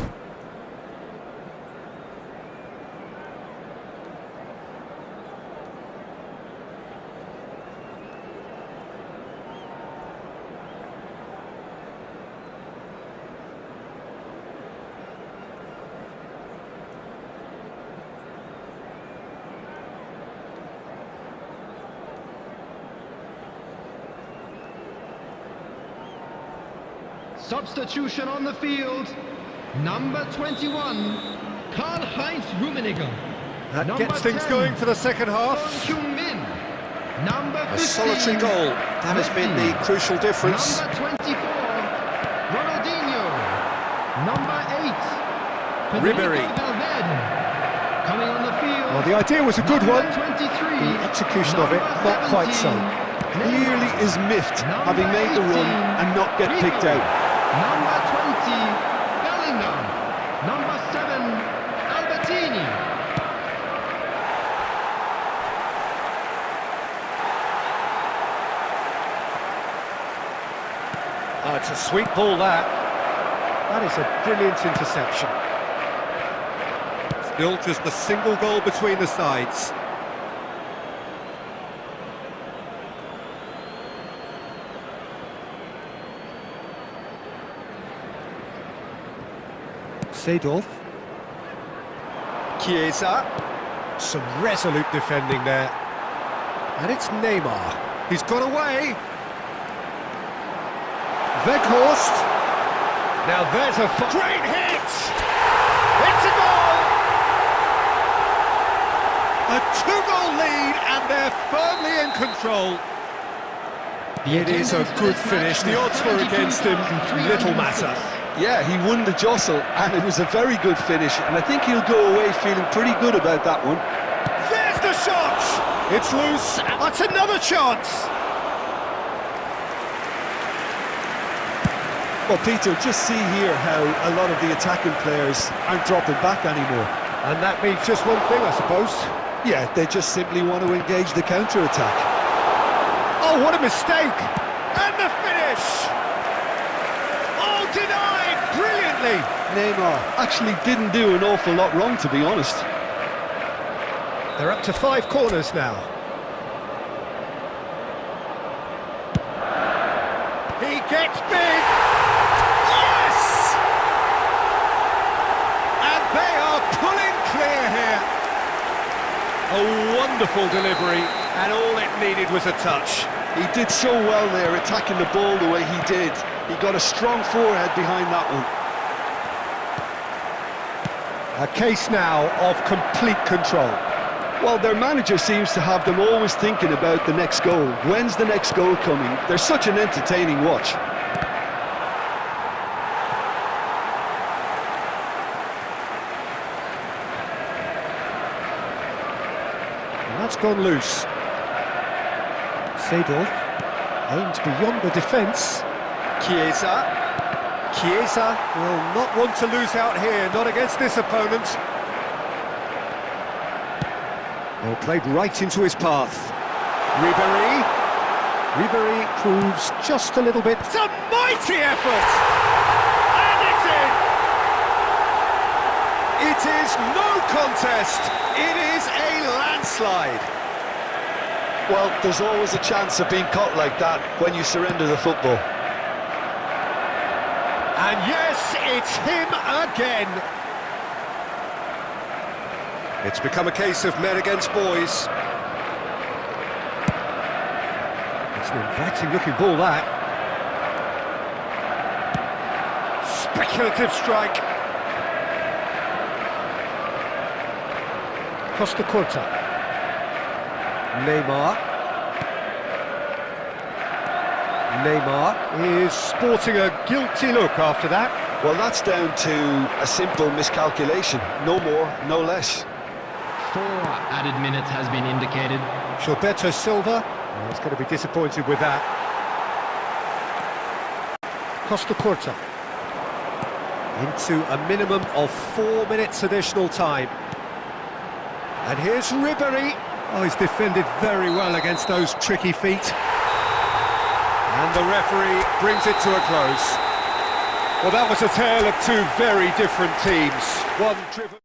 C: Substitution on the field. Number 21, Karl-Heinz Rummenigge.
A: That
C: Number
A: gets things
C: 10,
A: going for the second half.
C: Son Heung-min. Number 15,
A: A solitary goal, that has been the crucial difference.
C: Number 24, Ronaldinho. Number 8,
A: Ribéry.
C: Federico Valverde. Coming on the field.
A: Well, the idea was a good one.
C: Number 23,
A: The execution of it, not quite so.
B: Clearly is miffed, having made the run and not get picked out.
C: Number 20, Bellingham. Number 7, Albertini.
A: Oh, it's a sweet ball, that. That is a brilliant interception. Still just a single goal between the sides. Seedorf. Chiesa. Some resolute defending there. And it's Neymar. He's got away. Weghorst. Now there's a great hit! It's a goal! A two-goal lead and they're firmly in control. It is a good finish. The odds were against him. Little matter.
B: Yeah, he won the jostle, and it was a very good finish, and I think he'll go away feeling pretty good about that one.
A: There's the shot! It's loose. That's another chance.
B: Well, Peter, just see here how a lot of the attacking players aren't dropping back anymore.
A: And that means just one thing, I suppose.
B: Yeah, they just simply want to engage the counter-attack.
A: Oh, what a mistake! And the finish! Oh, denied brilliantly!
B: Neymar actually didn't do an awful lot wrong, to be honest.
A: They're up to 5 corners now. He gets big! Yes! And they are pulling clear here. A wonderful delivery, and all it needed was a touch.
B: He did so well there, attacking the ball the way he did. He got a strong forehead behind that one.
A: A case now of complete control.
B: Well, their manager seems to have them always thinking about the next goal. When's the next goal coming? They're such an entertaining watch.
A: And that's gone loose. Seedorf aimed beyond the defence. Chiesa. Chiesa will not want to lose out here, not against this opponent. Well, played right into his path. Ribéry. Ribéry proves just a little bit. It's a mighty effort! And it's in! It is no contest. It is a landslide.
B: Well, there's always a chance of being caught like that when you surrender the football.
A: And yes, it's him again. It's become a case of men against boys. It's an inviting-looking ball, that. Speculative strike. Costa Curta. Neymar. Neymar is sporting a guilty look after that.
B: Well, that's down to a simple miscalculation. No more, no less.
C: 4 added minutes has been indicated.
A: Gilberto Silva, he's going to be disappointed with that. Costa Curta. Into a minimum of 4 minutes additional time. And here's Ribéry. Oh, he's defended very well against those tricky feet. And the referee brings it to a close. Well, that was a tale of two very different teams. One driven...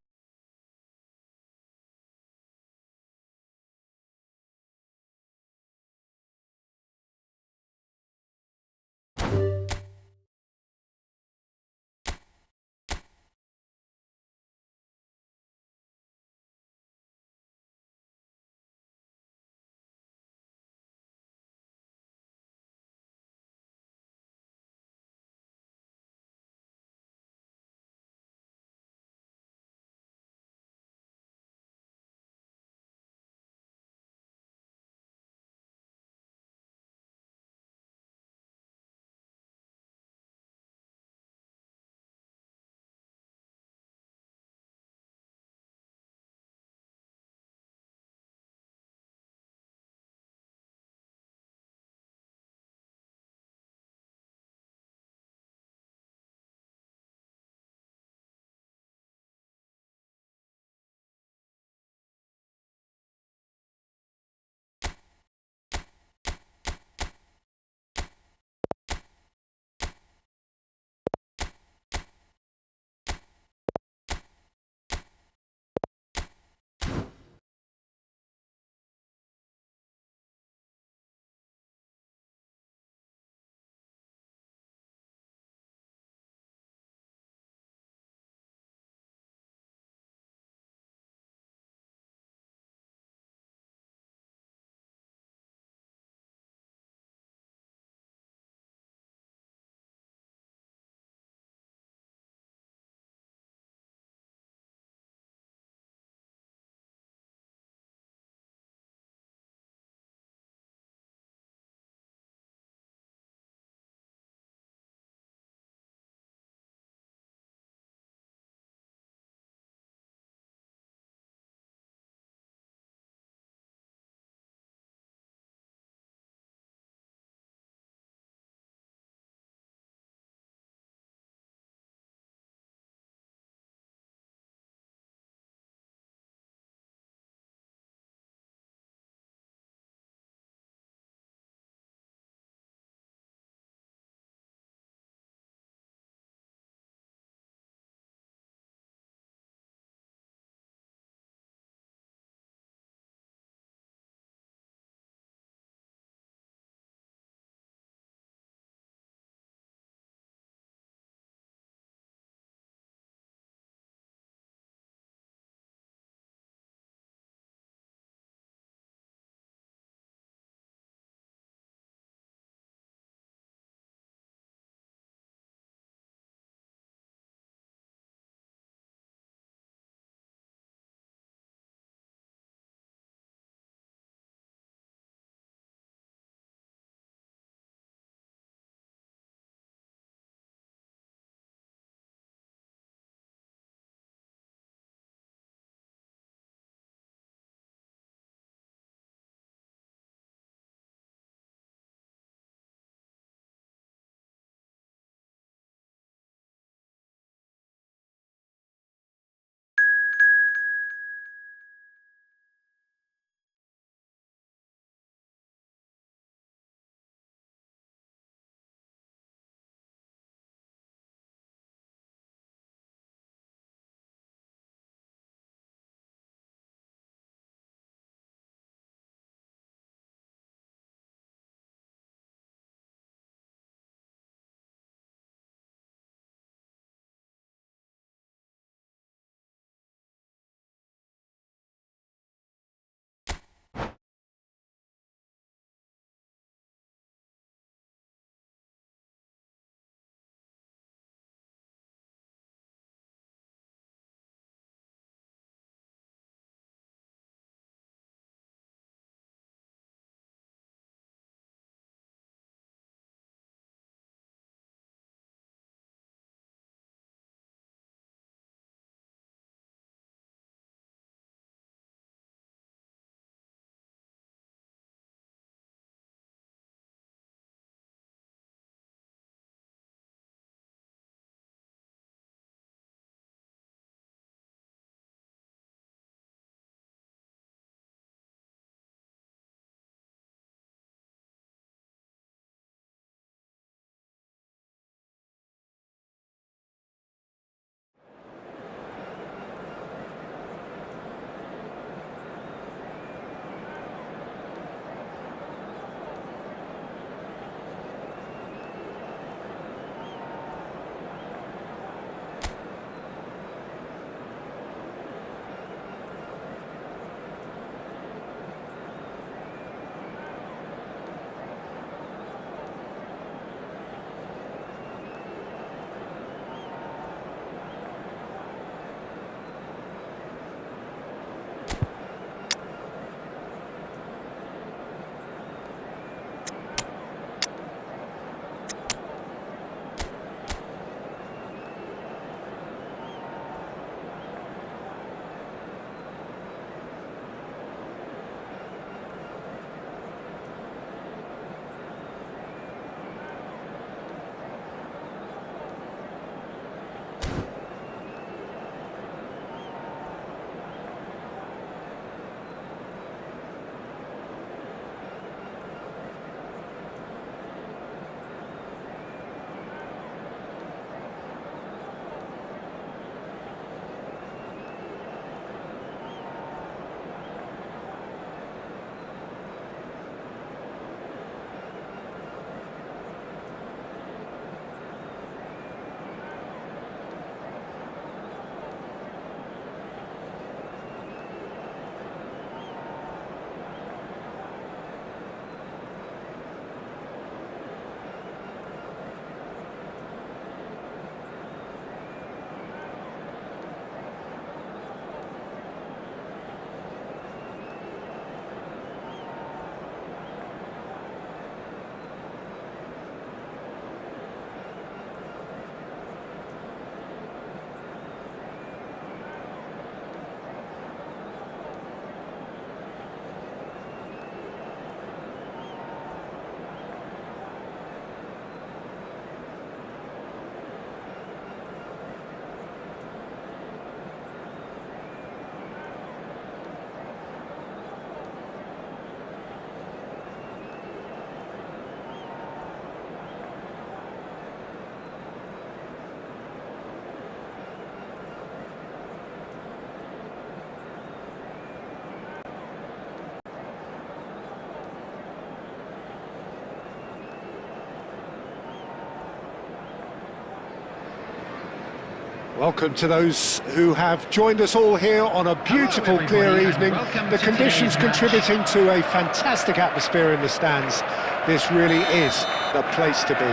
A: Welcome to those who have joined us all here on a beautiful, clear evening. The conditions contributing to a fantastic atmosphere in the stands. This really is the place to be.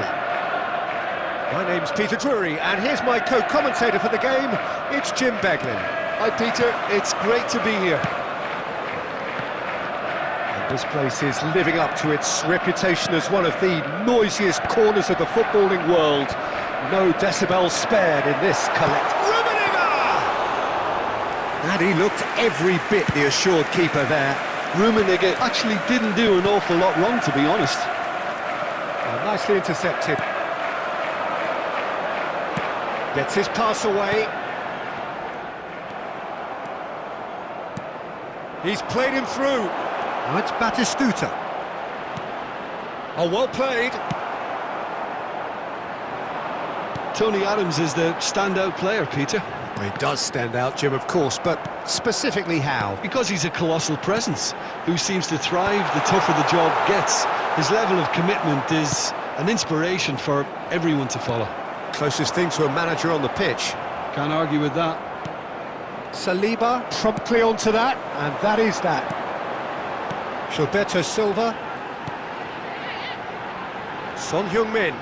A: My name's Peter Drury, and here's my co-commentator for the game. It's Jim Beglin.
B: Hi Peter, it's great to be here.
A: And this place is living up to its reputation as one of the noisiest corners of the footballing world. No decibels spared in this collect. And he looked every bit the assured keeper there.
B: Rummenigge actually didn't do an awful lot wrong, to be honest.
A: Nicely intercepted. Gets his pass away. He's played him through. Now it's Batistuta. Oh, well played.
B: Tony Adams is the standout player, Peter.
A: Well, he does stand out, Jim, of course, but specifically how?
B: Because he's a colossal presence who seems to thrive the tougher the job gets. His level of commitment is an inspiration for everyone to follow.
A: Closest thing to a manager on the pitch.
B: Can't argue with that.
A: Saliba promptly onto that, and that is that. Gilberto Silva. Son Heung-min.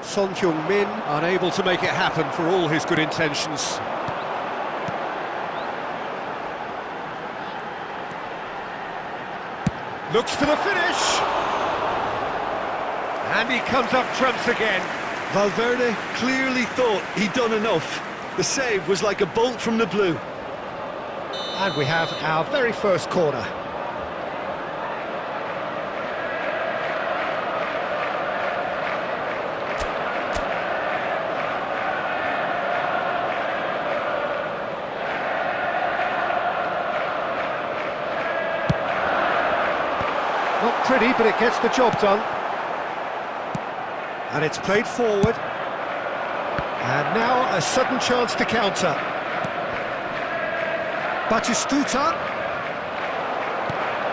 A: Son Heung-min unable to make it happen for all his good intentions. Looks for the finish! And he comes up trumps again.
B: Valverde clearly thought he'd done enough. The save was like a bolt from the blue.
A: And we have our very first corner. Not pretty, but it gets the job done. And it's played forward. And now a sudden chance to counter. Batistuta.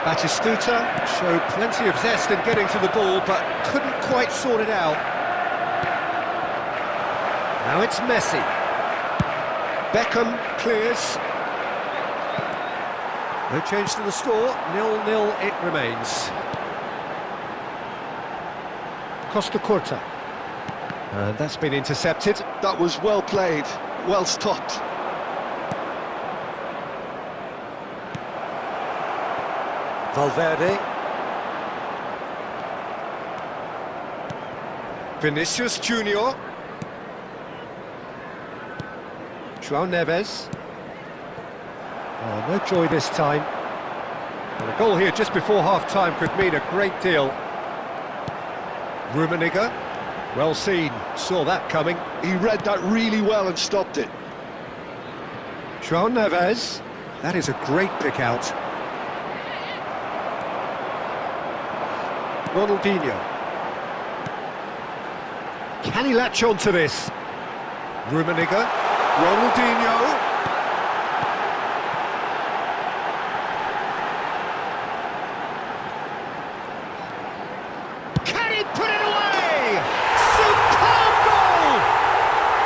A: Batistuta showed plenty of zest in getting to the ball, but couldn't quite sort it out. Now it's Messi. Beckham clears. No change to the score, 0-0 it remains. Costa Curta. And that's been intercepted.
B: That was well played, well stopped.
A: Valverde. Vinicius Junior. João Neves. Oh, no joy this time. And a goal here just before half-time could mean a great deal. Rummenigge, well seen, saw that coming.
B: He read that really well and stopped it.
A: João Neves, that is a great pick out. Ronaldinho. Can he latch on to this? Rummenigge, Ronaldinho.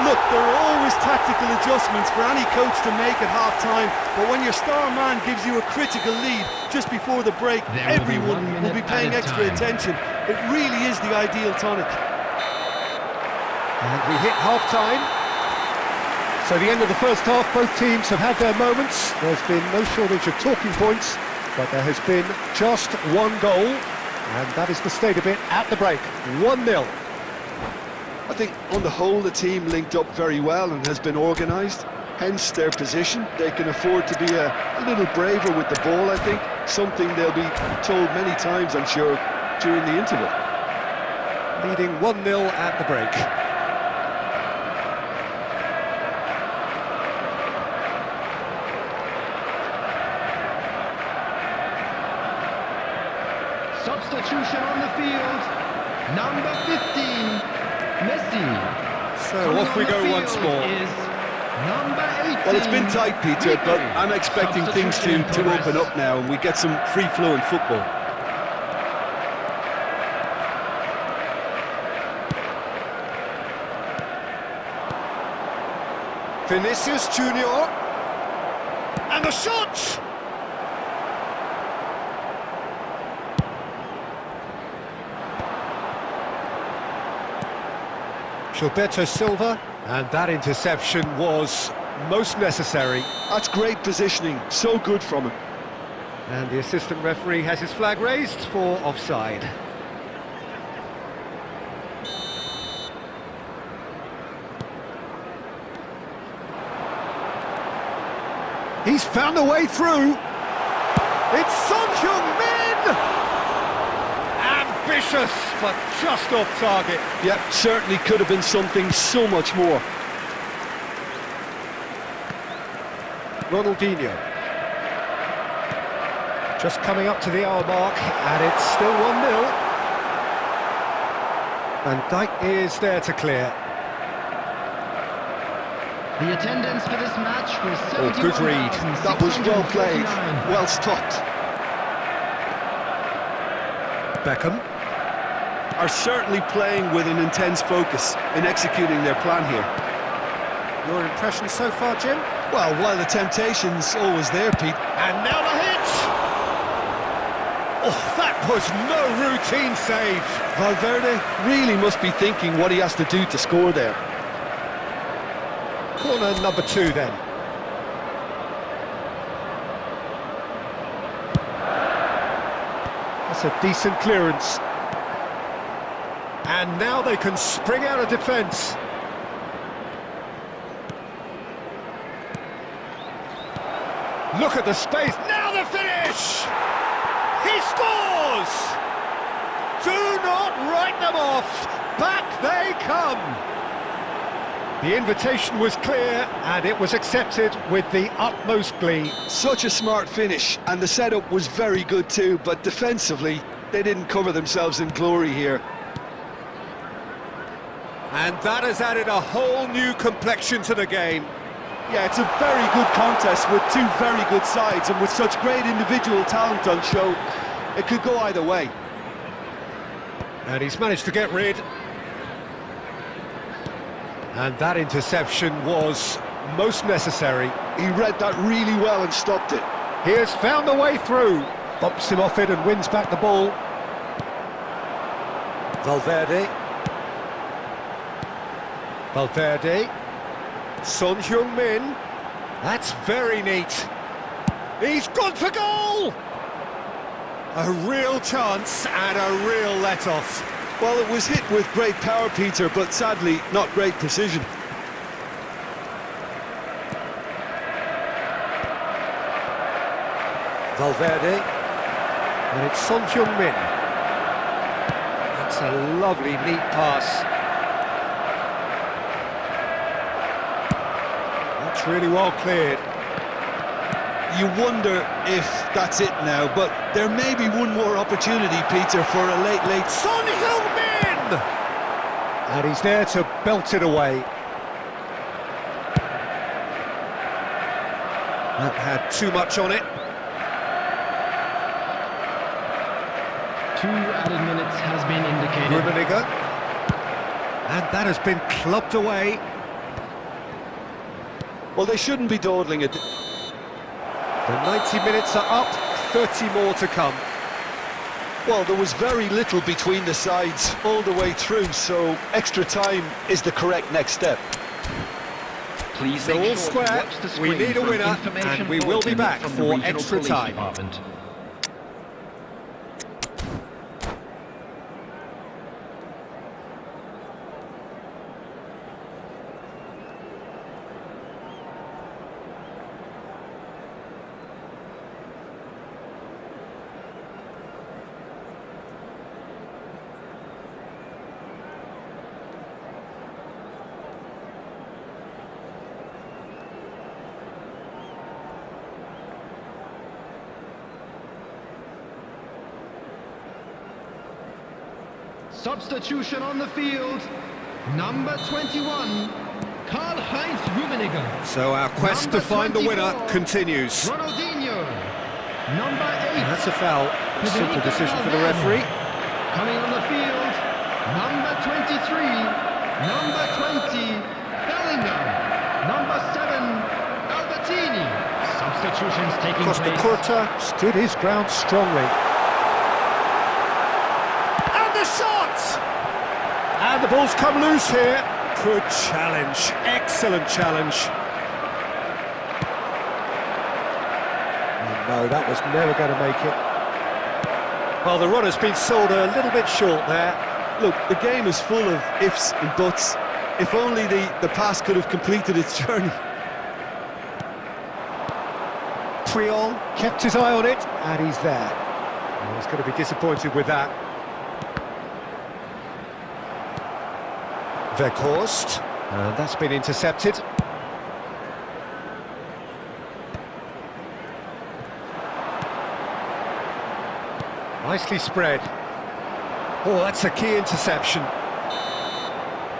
B: Look, there are always tactical adjustments for any coach to make at half-time, but when your star man gives you a critical lead just before the break, everyone will be paying extra attention. It really is the ideal tonic.
A: And we hit half-time. So the end of the first half, both teams have had their moments. There's been no shortage of talking points, but there has been just one goal, and that is the state of it at the break, 1-0.
B: I think on the whole the team linked up very well and has been organised, hence their position. They can afford to be a little braver with the ball, I think, something they'll be told many times, I'm sure, during the interval.
A: Leading 1-0 at the break.
C: Substitution on the field, number 15, Messi.
A: So off we go once more.
C: Number 18.
B: Well, it's been tight, Peter, but I'm expecting things to open up now and we get some free-flowing football.
A: Vinicius Junior. And the shot! Gilberto Silva, and that interception was most necessary.
B: That's great positioning, so good from him.
A: And the assistant referee has his flag raised for offside. He's found a way through. It's Son Heung-min! Ambitious, but just off target.
B: Yep, certainly could have been something so much more.
A: Ronaldinho. Just coming up to the hour mark, and it's still 1-0. Van Dijk is there to clear.
C: The attendance for this match was
A: Oh, good read.
B: That was well played, well stopped.
A: Beckham.
B: Are certainly playing with an intense focus in executing their plan here.
A: Your impression so far, Jim?
B: Well, while the temptation's always there, Pete.
A: And now the hit! Oh, that was no routine save.
B: Valverde really must be thinking what he has to do to score there.
A: Corner number 2 then. That's a decent clearance. And now they can spring out of defence. Look at the space, now the finish! He scores! Do not write them off, back they come! The invitation was clear, and it was accepted with the utmost glee.
B: Such a smart finish, and the setup was very good too, but defensively, they didn't cover themselves in glory here.
A: And that has added a whole new complexion to the game.
B: Yeah, it's a very good contest with two very good sides, and with such great individual talent on show, it could go either way.
A: And he's managed to get rid. And that interception was most necessary.
B: He read that really well and stopped it.
A: He has found a way through. Bumps him off it and wins back the ball. Valverde. Son Heung-min. That's very neat. He's gone for goal! A real chance and a real let-off.
B: Well, it was hit with great power, Peter, but sadly, not great precision.
A: Valverde. And it's Son Heung-min. That's a lovely, neat pass. That's really well cleared.
B: You wonder if that's it now, but there may be one more opportunity, Peter, for a late...
A: Son Heung-min! And he's there to belt it away. That had too much on it.
C: 2 added minutes has been indicated.
A: Rummenigge. And that has been clubbed away.
B: Well, they shouldn't be dawdling it.
A: The 90 minutes are up, 30 more to come.
B: Well, there was very little between the sides all the way through, so extra time is the correct next step.
C: Please
A: So all square, we need a winner, and we will be back for extra time.
C: Department. Substitution on the field, number 21, Karl-Heinz Rummenigge.
A: So our quest to find the winner continues.
C: Ronaldinho, number 8.
A: And that's a foul. A simple decision for the referee.
C: Coming on the field, number 23, number 20, Bellingham. Number 7, Albertini. Substitutions taking
A: Costa
C: place.
A: Curta stood his ground strongly. And the shot! And the ball's come loose here. Good challenge, excellent challenge. And no, that was never going to make it. Well, the runner's been sold a little bit short there.
B: Look, the game is full of ifs and buts. If only the pass could have completed its journey.
A: Puyol kept his eye on it, and he's there. Oh, he's going to be disappointed with that. Weghorst, and that's been intercepted. Nicely spread. Oh, that's a key interception.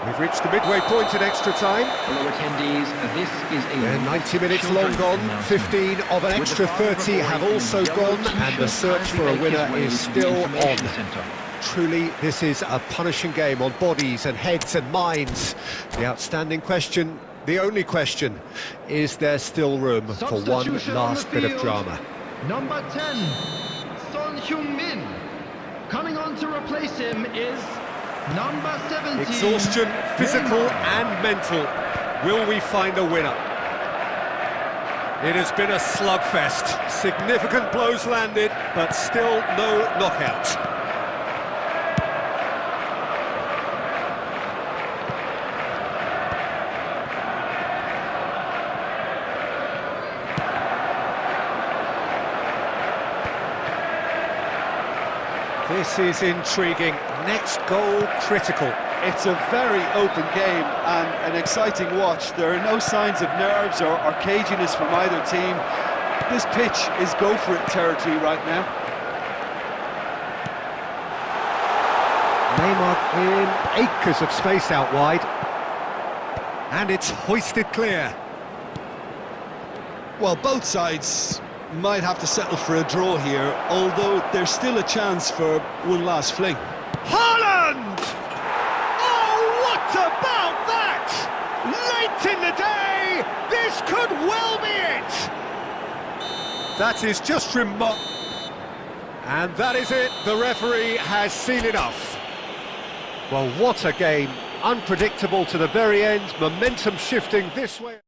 A: We've reached the midway point in extra time.
C: Fellow attendees, this is a...
A: And 90 minutes long gone, 15 of an extra 30 have also gone, and the search for a winner is still on. Truly, this is a punishing game on bodies and heads and minds. The outstanding question, the only question, is there still room for one last bit of drama?
C: Number 10, Son Heung-min. Coming on to replace him is number 17.
A: Exhaustion, physical and mental. Will we find a winner? It has been a slugfest. Significant blows landed, but still no knockout. This is intriguing. Next goal critical.
B: It's a very open game and an exciting watch. There are no signs of nerves or caginess from either team. This pitch is go-for-it territory right now.
A: Neymar in acres of space out wide. And it's hoisted clear.
B: Well, both sides might have to settle for a draw here, although there's still a chance for one last fling.
A: Haaland! Oh, what about that? Late in the day, this could well be it! That is just remarkable. And that is it, the referee has seen enough. Well, what a game. Unpredictable to the very end, momentum shifting this way.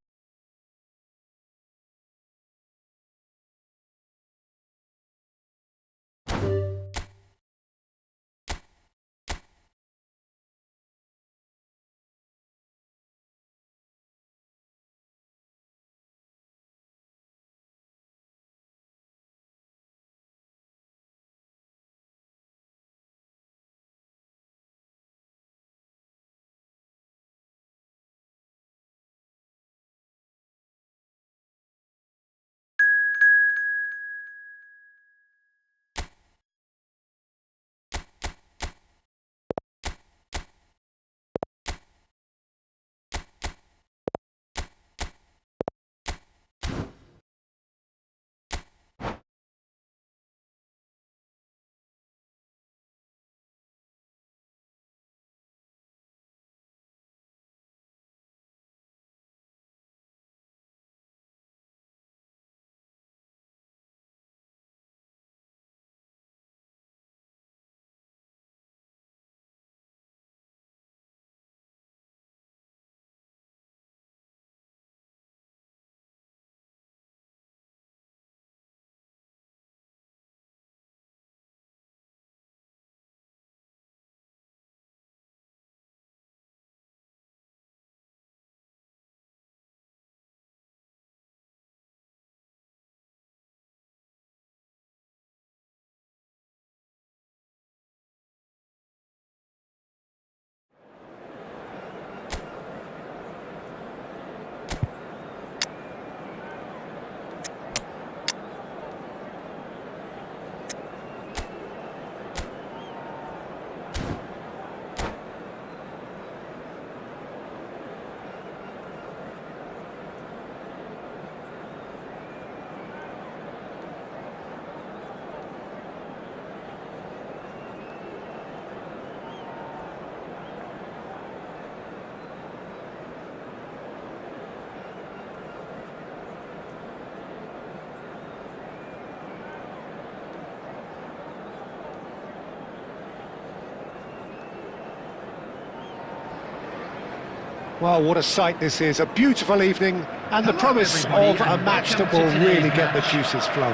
A: Well, what a sight this is, a beautiful evening, and the promise of a match that will really get the juices flowing.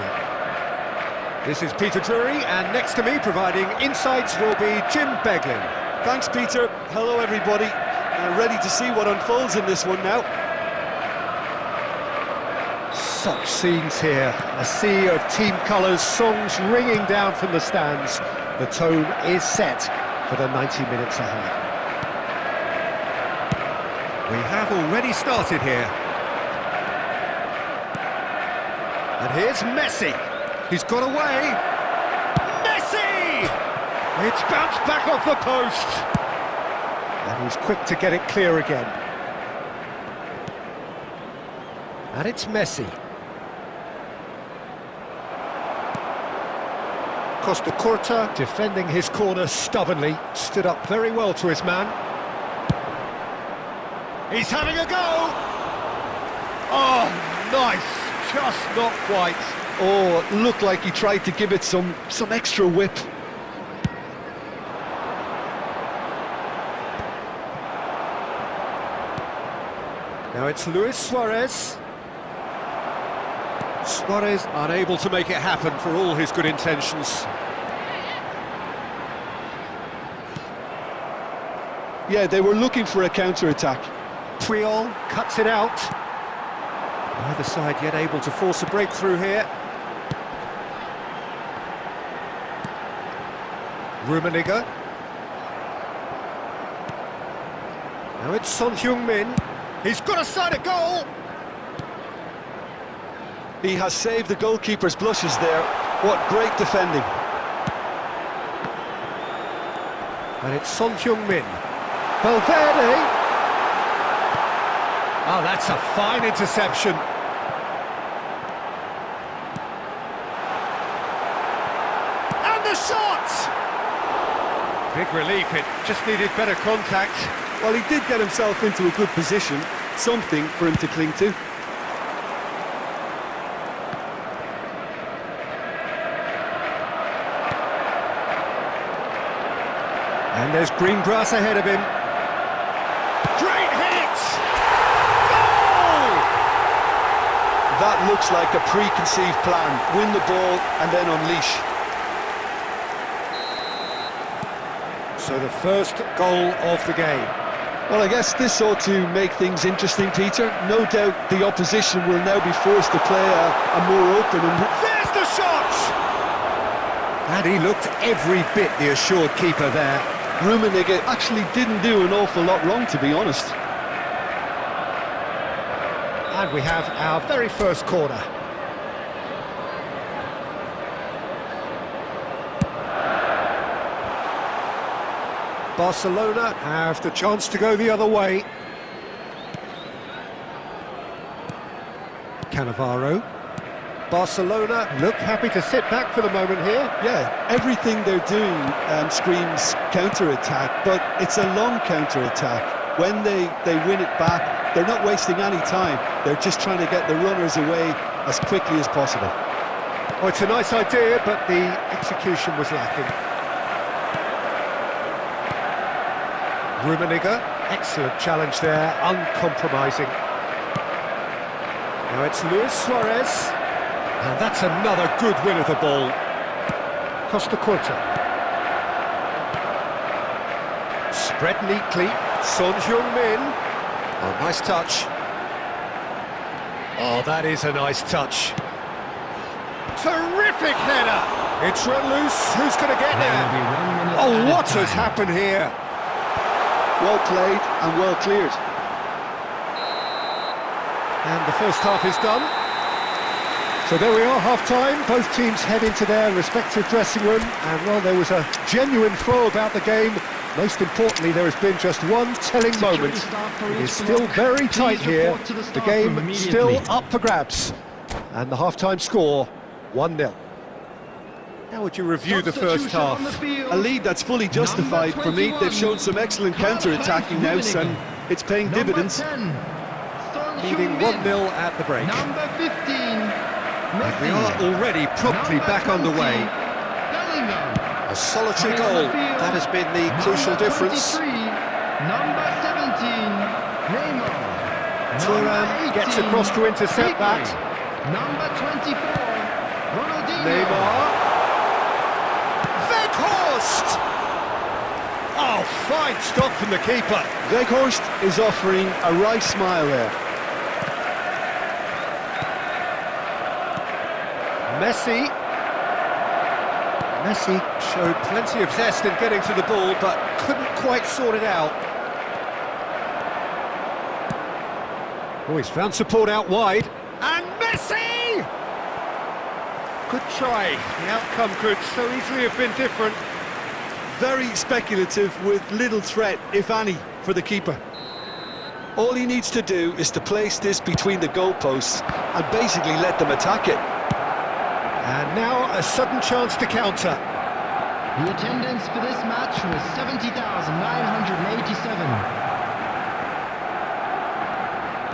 A: This is Peter Drury, and next to me providing insights will be Jim Beglin.
B: Thanks, Peter. Hello, everybody. Ready to see what unfolds in this one now.
A: Such scenes here, a sea of team colours, songs ringing down from the stands. The tone is set for the 90 minutes ahead. We have already started here. And here's Messi. He's got away. Messi! It's bounced back off the post. And he's quick to get it clear again. And it's Messi. Costa Curta defending his corner stubbornly, stood up very well to his man. He's having a go! Oh, nice! Just not quite.
B: Oh, it looked like he tried to give it some extra whip.
A: Now it's Luis Suarez. Suarez unable to make it happen for all his good intentions.
B: Yeah, they were looking for a counter-attack.
A: Puyol cuts it out. Neither side yet able to force a breakthrough here. Rummenigge. Now it's Son Heung-min. He's got a side of goal.
B: He has saved the goalkeeper's blushes there. What great defending.
A: And it's Son Heung-min. Valverde. Oh, that's a fine interception. And the shot! Big relief, it just needed better contact.
B: Well, he did get himself into a good position, something for him to cling to.
A: And there's green grass ahead of him. Great hit! Goal!
B: That looks like a preconceived plan. Win the ball and then unleash.
A: So the first goal of the game.
B: Well, I guess this ought to make things interesting, Peter. No doubt the opposition will now be forced to play a more open and...
A: There's the shot! And he looked every bit the assured keeper there.
B: Rummenigge actually didn't do an awful lot wrong, to be honest.
A: And we have our very first corner. Barcelona have the chance to go the other way. Cannavaro. Barcelona look happy to sit back for the moment here.
B: Yeah, everything they're doing screams counter-attack, but it's a long counter-attack. When they win it back, they're not wasting any time. They're just trying to get the runners away as quickly as possible.
A: Oh, it's a nice idea, but the execution was lacking. Rummenigge, excellent challenge there, uncompromising. Now it's Luis Suarez. And that's another good win of the ball. Costa Curta. Spread neatly. Son Heung-min. Oh, nice touch. Oh, that is a nice touch. Terrific header. It's run loose. Who's going to get there? Oh, what has happened here?
B: Well played and well cleared.
A: And the first half is done. So there we are, half-time. Both teams head into their respective dressing room, and well, there was a genuine flow about the game. Most importantly, there has been just one telling moment. It is still very tight here. The game still up for grabs. And the half-time score, 1-0. How would you review the first half?
B: A lead that's fully justified for me. They've shown some excellent counter-attacking now, and it's paying dividends.
A: Leading 1-0 at the break.
C: Number 15.
A: And we are already promptly back underway. A solitary goal, that has been the crucial difference.
C: Number 17,
A: Thuram gets across to intercept that.
C: Number 24, Ronaldinho.
A: Neymar. Weghorst! Oh, fine stop from the keeper.
B: Weghorst is offering a right smile there.
A: Messi showed plenty of zest in getting to the ball, but couldn't quite sort it out. Oh, he's found support out wide. And Messi! Good try. The outcome could so easily have been different.
B: Very speculative with little threat, if any, for the keeper. All he needs to do is to place this between the goalposts and basically let them attack it.
A: And now a sudden chance to counter.
C: The attendance for this match was 70,987.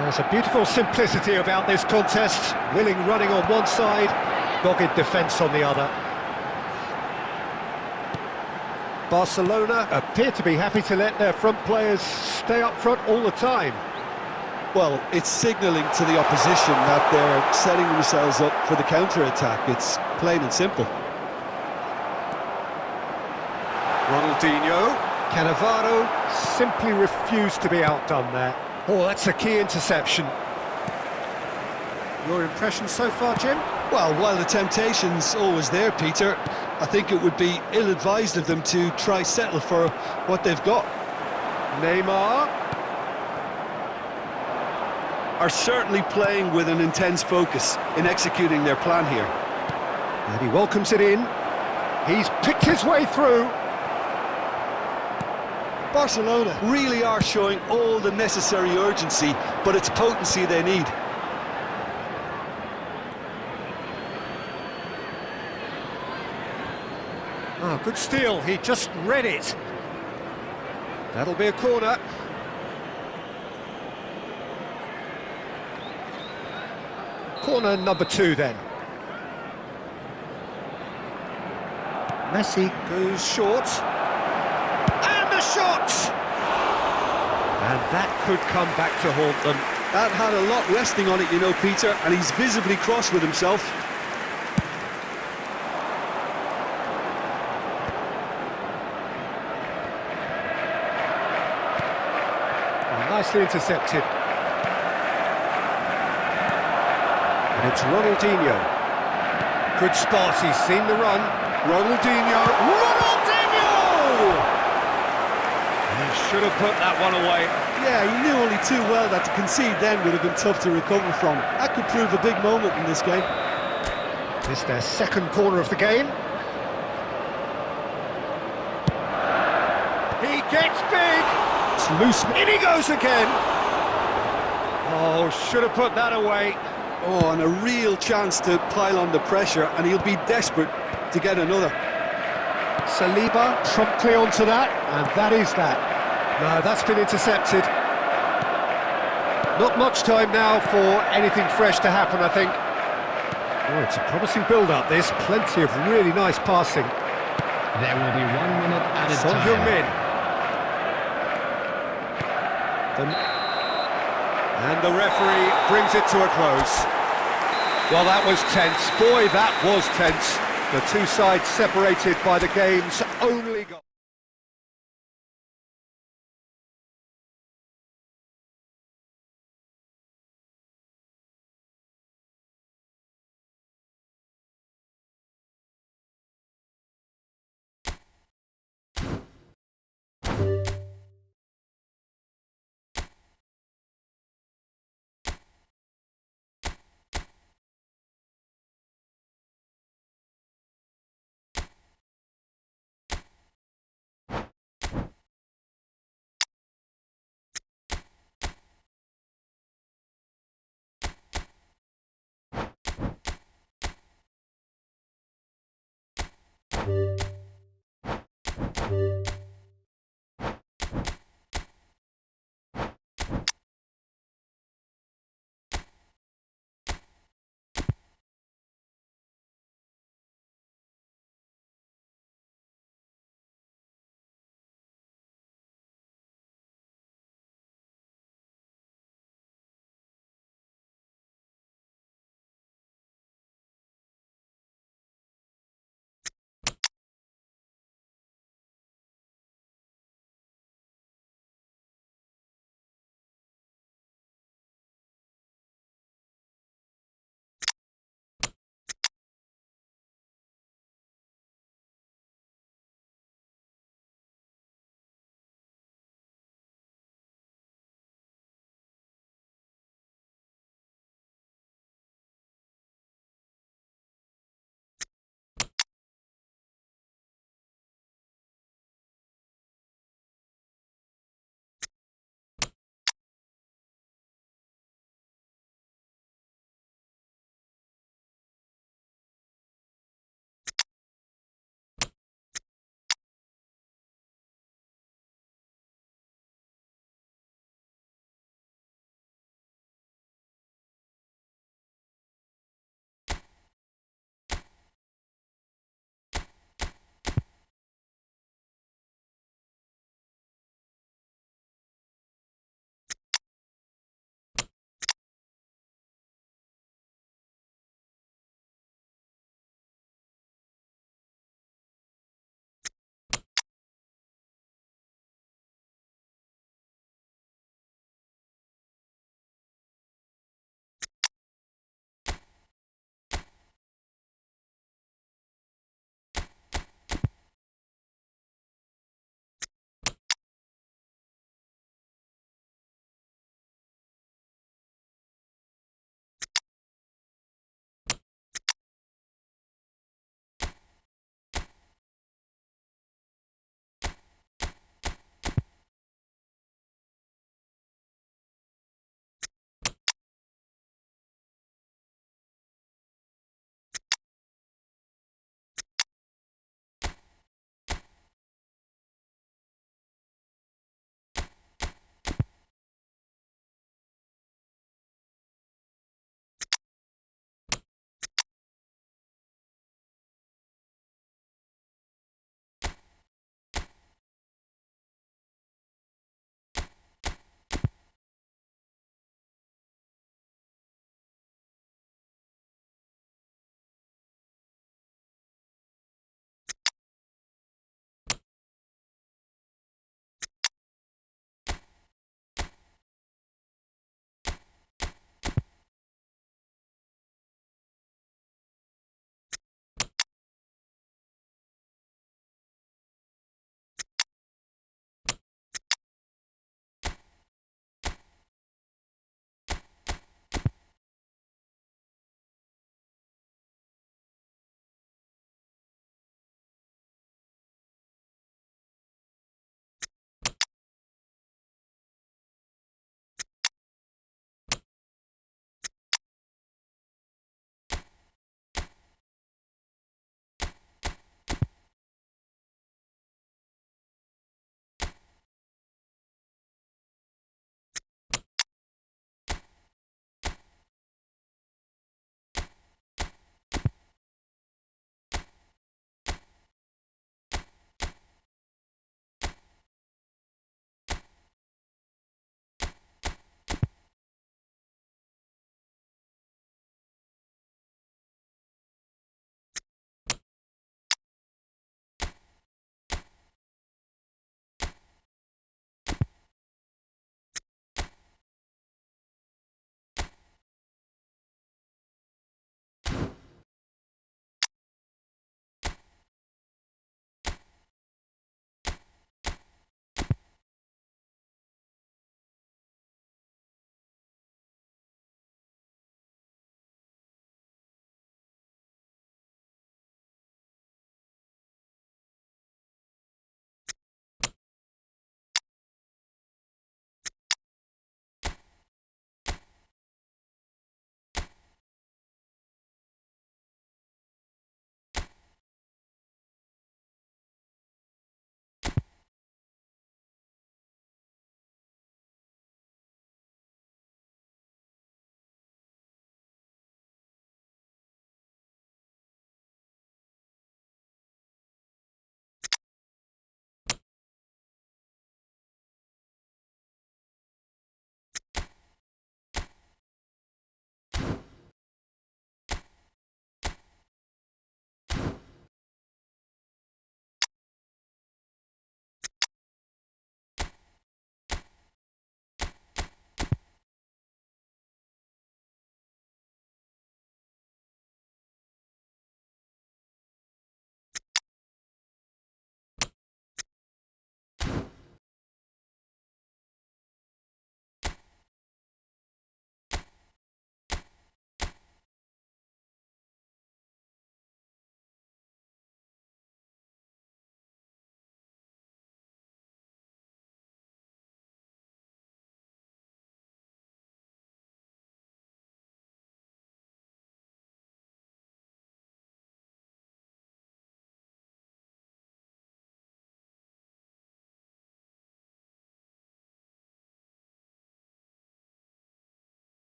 A: There's a beautiful simplicity about this contest. Willing running on one side, dogged defence on the other. Barcelona appear to be happy to let their front players stay up front all the time.
B: Well, it's signalling to the opposition that they're setting themselves up for the counter-attack. It's plain and simple.
A: Ronaldinho. Cannavaro simply refused to be outdone there. Oh, that's a key interception. Your impression so far, Jim?
B: Well, while the temptation's always there, Peter, I think it would be ill-advised of them to try settle for what they've got.
A: Neymar.
B: Are certainly playing with an intense focus in executing their plan here.
A: And he welcomes it in. He's picked his way through.
B: Barcelona really are showing all the necessary urgency, but it's potency they need.
A: Oh, good steal. He just read it. That'll be a corner. Corner number 2 then. Messi goes short. And the shot! And that could come back to haunt them.
B: That had a lot resting on it, you know, Peter, and he's visibly cross with himself.
A: Oh, nicely intercepted. And it's Ronaldinho. Good spot, he's seen the run. Ronaldinho! He should have put that one away.
B: Yeah, he knew only too well that to concede then would have been tough to recover from. That could prove a big moment in this game.
A: This is their second corner of the game. He gets big! It's loose, in he goes again! Oh, should have put that away.
B: Oh, and a real chance to pile on the pressure, and he'll be desperate to get another.
A: Saliba promptly onto that, and that is that. No, that's been intercepted. Not much time now for anything fresh to happen, I think. Oh, it's a promising build-up, this. Plenty of really nice passing.
C: There will be 1 minute added
A: Son
C: time.
A: Heung-min. And the referee brings it to a close. Well, that was tense. Boy, that was tense. The two sides separated by the game's only goal.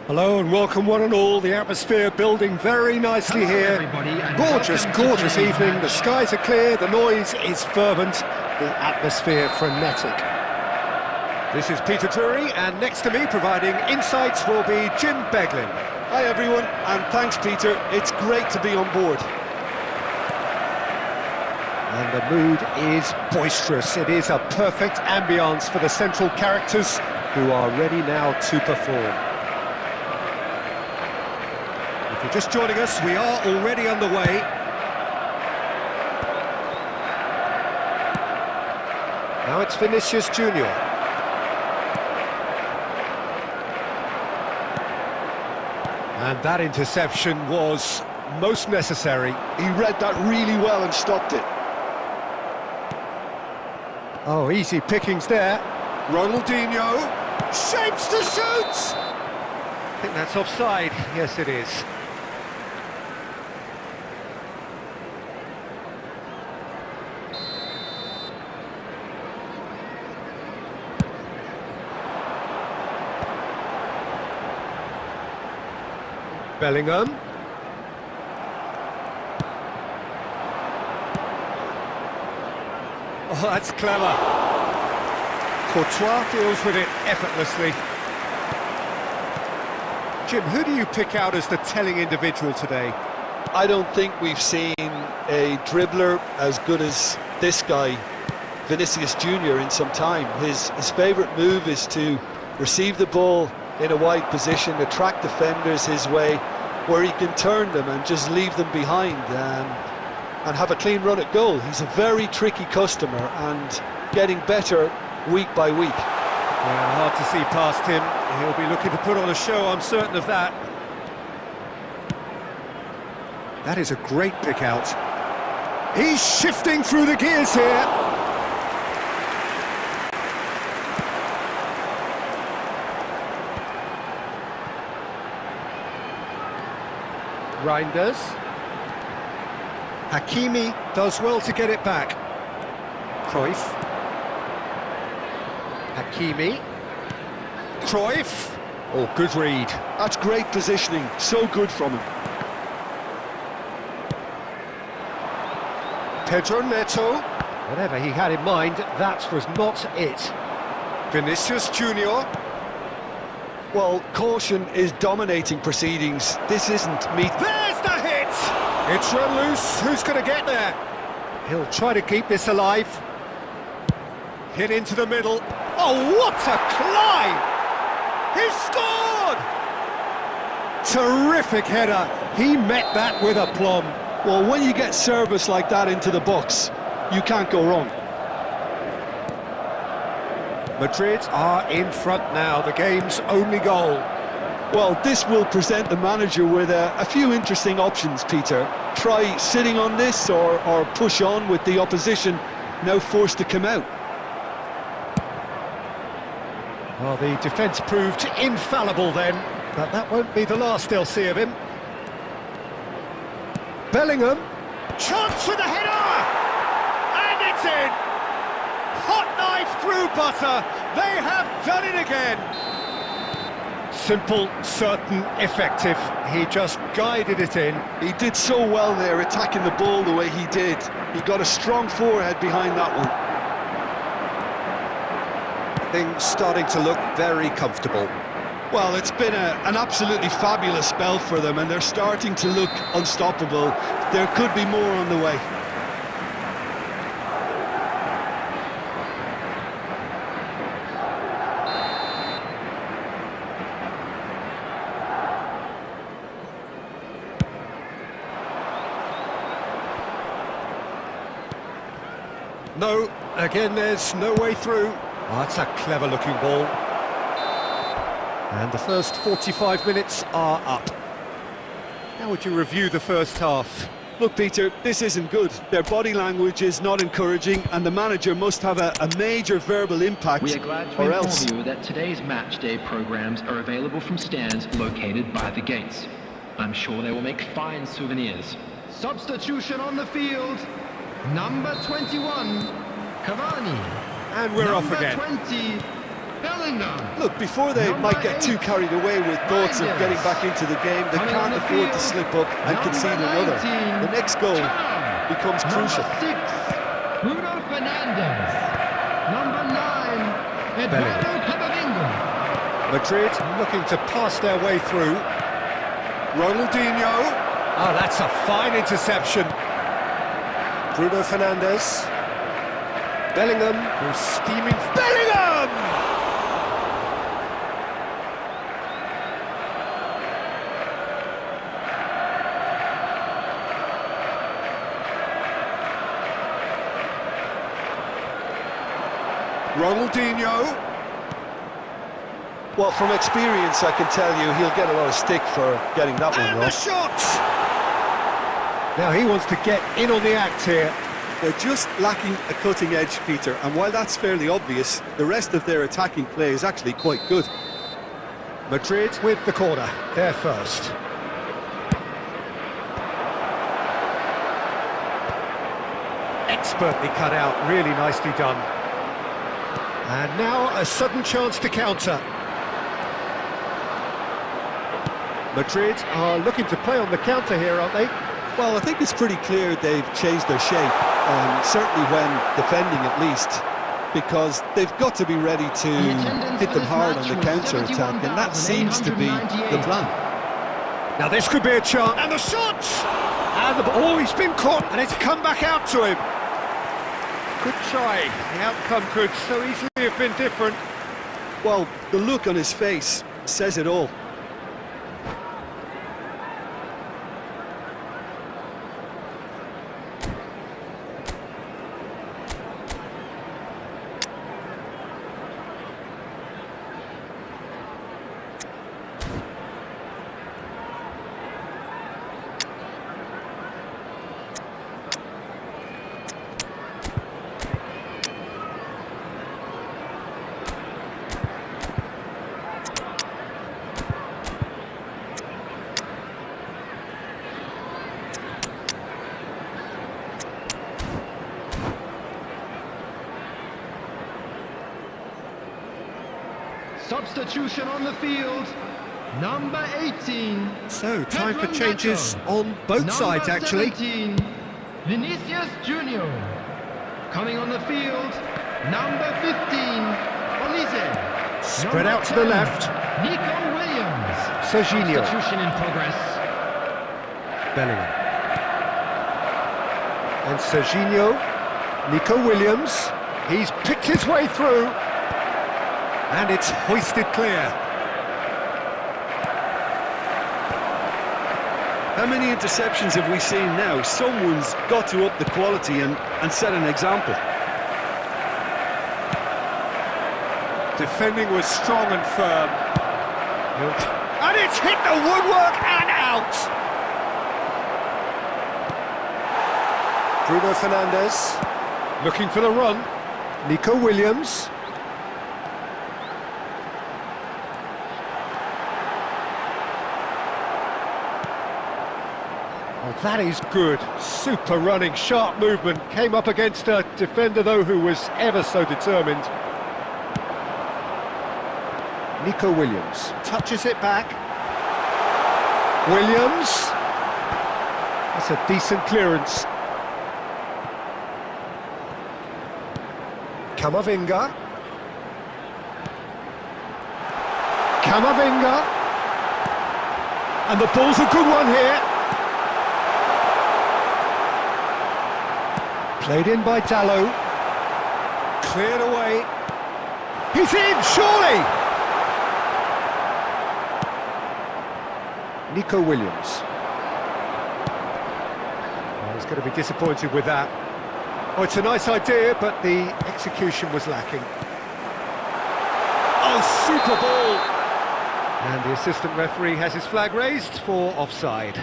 A: Hello and welcome one and all. The atmosphere building very nicely
C: Hello,
A: here.
C: everybody, and
A: Gorgeous,
C: welcome to
A: gorgeous
C: today's
A: evening.
C: match.
A: The skies are clear, the noise is fervent, the atmosphere frenetic. This is Peter Drury, and next to me providing insights will be Jim Beglin.
B: Hi everyone, and thanks Peter, it's great to be on board.
A: And the mood is boisterous. It is a perfect ambience for the central characters who are ready now to perform. If you're just joining us, we are already underway. Now it's Vinicius Junior. And that interception was most necessary.
B: He read that really well and stopped it.
A: Oh, easy pickings there. Ronaldinho shapes to shoot! I think that's offside. Yes, it is. Bellingham. Oh, that's clever. Courtois deals with it effortlessly. Jim, who do you pick out as the telling individual today?
B: I don't think we've seen a dribbler as good as this guy, Vinicius Junior, in some time. His favourite move is to receive the ball in a wide position, attract defenders his way, where he can turn them and just leave them behind and have a clean run at goal. He's a very tricky customer and getting better week by week.
A: Yeah, hard to see past him. He'll be looking to put on a show, I'm certain of that. That is a great pick out. He's shifting through the gears here. Reinders. Hakimi does well to get it back. Cruyff. Hakimi. Cruyff. Oh, good read.
B: That's great positioning, so good from him.
A: Pedro Neto. Whatever he had in mind, that was not it. Vinicius Junior.
B: Well, caution is dominating proceedings. This isn't meet.
A: There's the hit! It's run loose. Who's going to get there? He'll try to keep this alive. Hit into the middle. Oh, what a climb! He scored! Terrific header. He met that with aplomb.
B: Well, when you get service like that into the box, you can't go wrong.
A: Madrid are in front now, the game's only goal.
B: Well, this will present the manager with a few interesting options, Peter. Try sitting on this or push on with the opposition now forced to come out.
A: Well, the defence proved infallible then, but that won't be the last they'll see of him. Bellingham, chance with the header! And it's in! Hot knife through butter, they have done it again! Simple, certain, effective, he just guided it in.
B: He did so well there, attacking the ball the way he did. He got a strong forehead behind that one.
A: Things starting to look very comfortable.
B: Well, it's been an absolutely fabulous spell for them, and they're starting to look unstoppable. There could be more on the way.
A: No, again there's no way through. Oh, that's a clever looking ball. And the first 45 minutes are up. How would you review the first half?
B: Look, Peter, this isn't good. Their body language is not encouraging, and the manager must have a major verbal impact,
C: We are glad to inform you that today's match day programs are available from stands located by the gates. I'm sure they will make fine souvenirs. Substitution on the field. Number 21, Cavani.
A: And we're off again.
C: Number 20, Bellingham.
B: Look, before they might get too carried away with thoughts of getting back into the game, they can't afford to slip up and concede another. The next goal becomes crucial.
C: Number 6, Bruno Fernandes. Number 9, Eduardo Camavinga.
A: Madrid looking to pass their way through. Ronaldinho. Oh, that's a fine interception. Bruno Fernandes. Bellingham, who's steaming. Bellingham! Ronaldinho.
B: Well, from experience, I can tell you he'll get a lot of stick for getting that one
A: And
B: wrong.
A: the shot! Now he wants to get in on the act here.
D: They're just lacking a cutting edge, Peter, and while that's fairly obvious, the rest of their attacking play is actually quite good.
A: Madrid with the corner, they're first. Expertly cut out, really nicely done. And now a sudden chance to counter. Madrid are looking to play on the counter here, aren't they?
D: Well, I think it's pretty clear they've changed their shape, certainly when defending at least, because they've got to be ready to hit them hard on the counter-attack, and that seems to be the plan.
A: Now this could be a chance, and the shot! And the ball, he's been caught, and it's come back out to him. Good try, the outcome could so easily have been different.
D: Well, the look on his face says it all.
C: Substitution on the field. Number 18.
A: So, time for
C: Pedro
A: changes
C: Neto.
A: on both sides,
C: Number
A: actually.
C: 17, Vinicius Junior. Coming on the field. Number 15, Olise.
A: Spread
C: Number
A: out to the
C: 10,
A: left.
C: Nico Williams.
A: Serginho.
C: Substitution in progress.
A: Bellingham. And Serginho. Nico Williams. He's picked his way through. And it's hoisted clear.
D: How many interceptions have we seen now? Someone's got to up the quality and set an example.
A: Defending was strong and firm. And it's hit the woodwork and out! Bruno Fernandes looking for the run. Nico Williams. Oh, that is good. Super running, sharp movement. Came up against a defender, though, who was ever so determined. Nico Williams touches it back. Williams. That's a decent clearance. Camavinga. Camavinga. And the ball's a good one here. Played in by Dallo. Cleared away. He's in, surely! Nico Williams. Oh, he's going to be disappointed with that. Oh, it's a nice idea, but the execution was lacking. Oh, super ball! And the assistant referee has his flag raised for offside.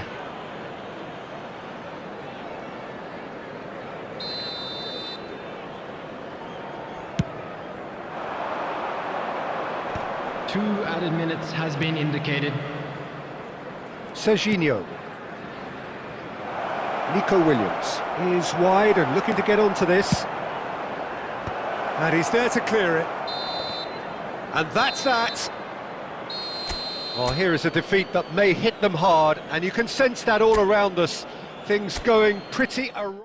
C: Two added minutes has been indicated.
A: Serginho. Nico Williams is wide and looking to get onto this. And he's there to clear it. And that's that. Well, here is a defeat that may hit them hard, and you can sense that all around us. Things going pretty awry.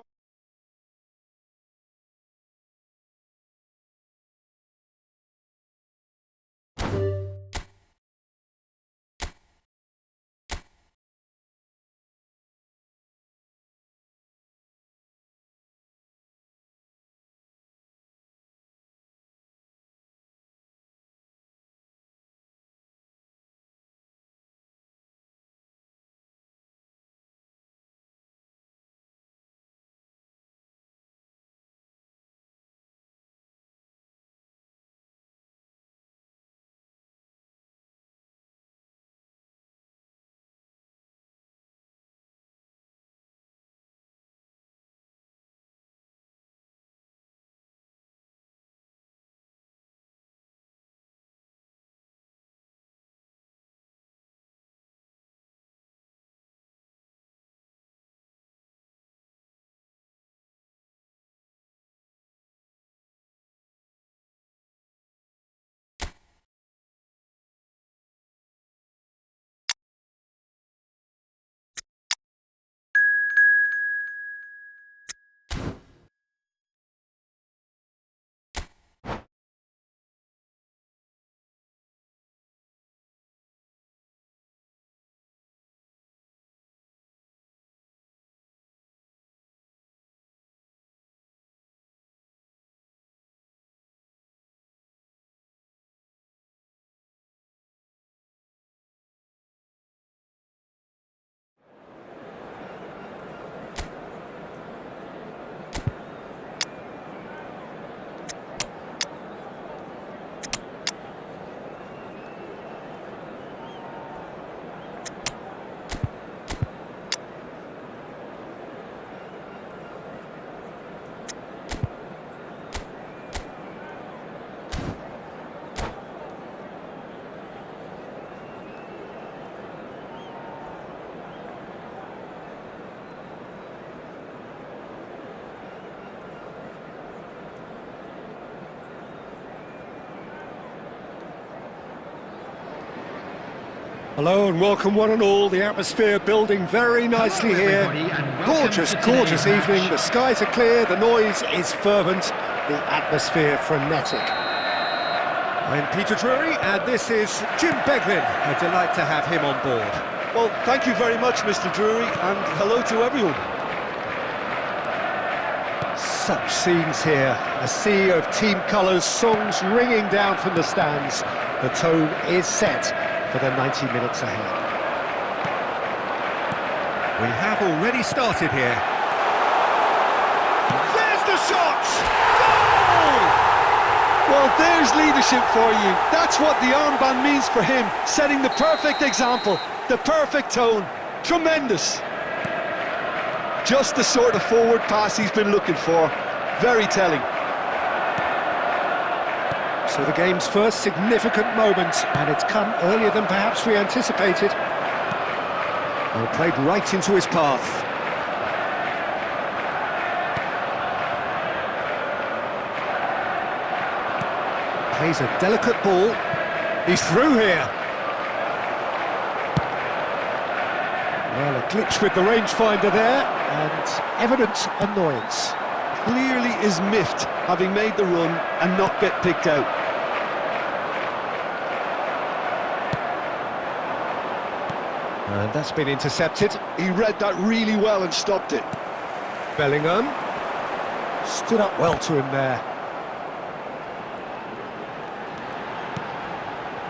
A: Hello and welcome one and all. The atmosphere building very nicely here. Gorgeous, gorgeous evening. The skies are clear, the noise is fervent, the atmosphere frenetic. I'm Peter Drury and this is Jim Beglin. A delight to have him on board.
D: Well, thank you very much, Mr. Drury, and hello to everyone.
A: Such scenes here. A sea of team colours, songs ringing down from the stands. The tone is set for the 90 minutes ahead. We have already started here. There's the shot! Goal!
D: Well, there's leadership for you. That's what the armband means for him, setting the perfect example, the perfect tone. Tremendous. Just the sort of forward pass he's been looking for. Very telling.
A: So the game's first significant moment, and it's come earlier than perhaps we anticipated. Well, played right into his path. Plays a delicate ball. He's through here. Well, a glitch with the rangefinder there, and evident annoyance.
D: Clearly is miffed, having made the run and not get picked out.
A: And that's been intercepted.
D: He read that really well and stopped it.
A: Bellingham stood up well to him there.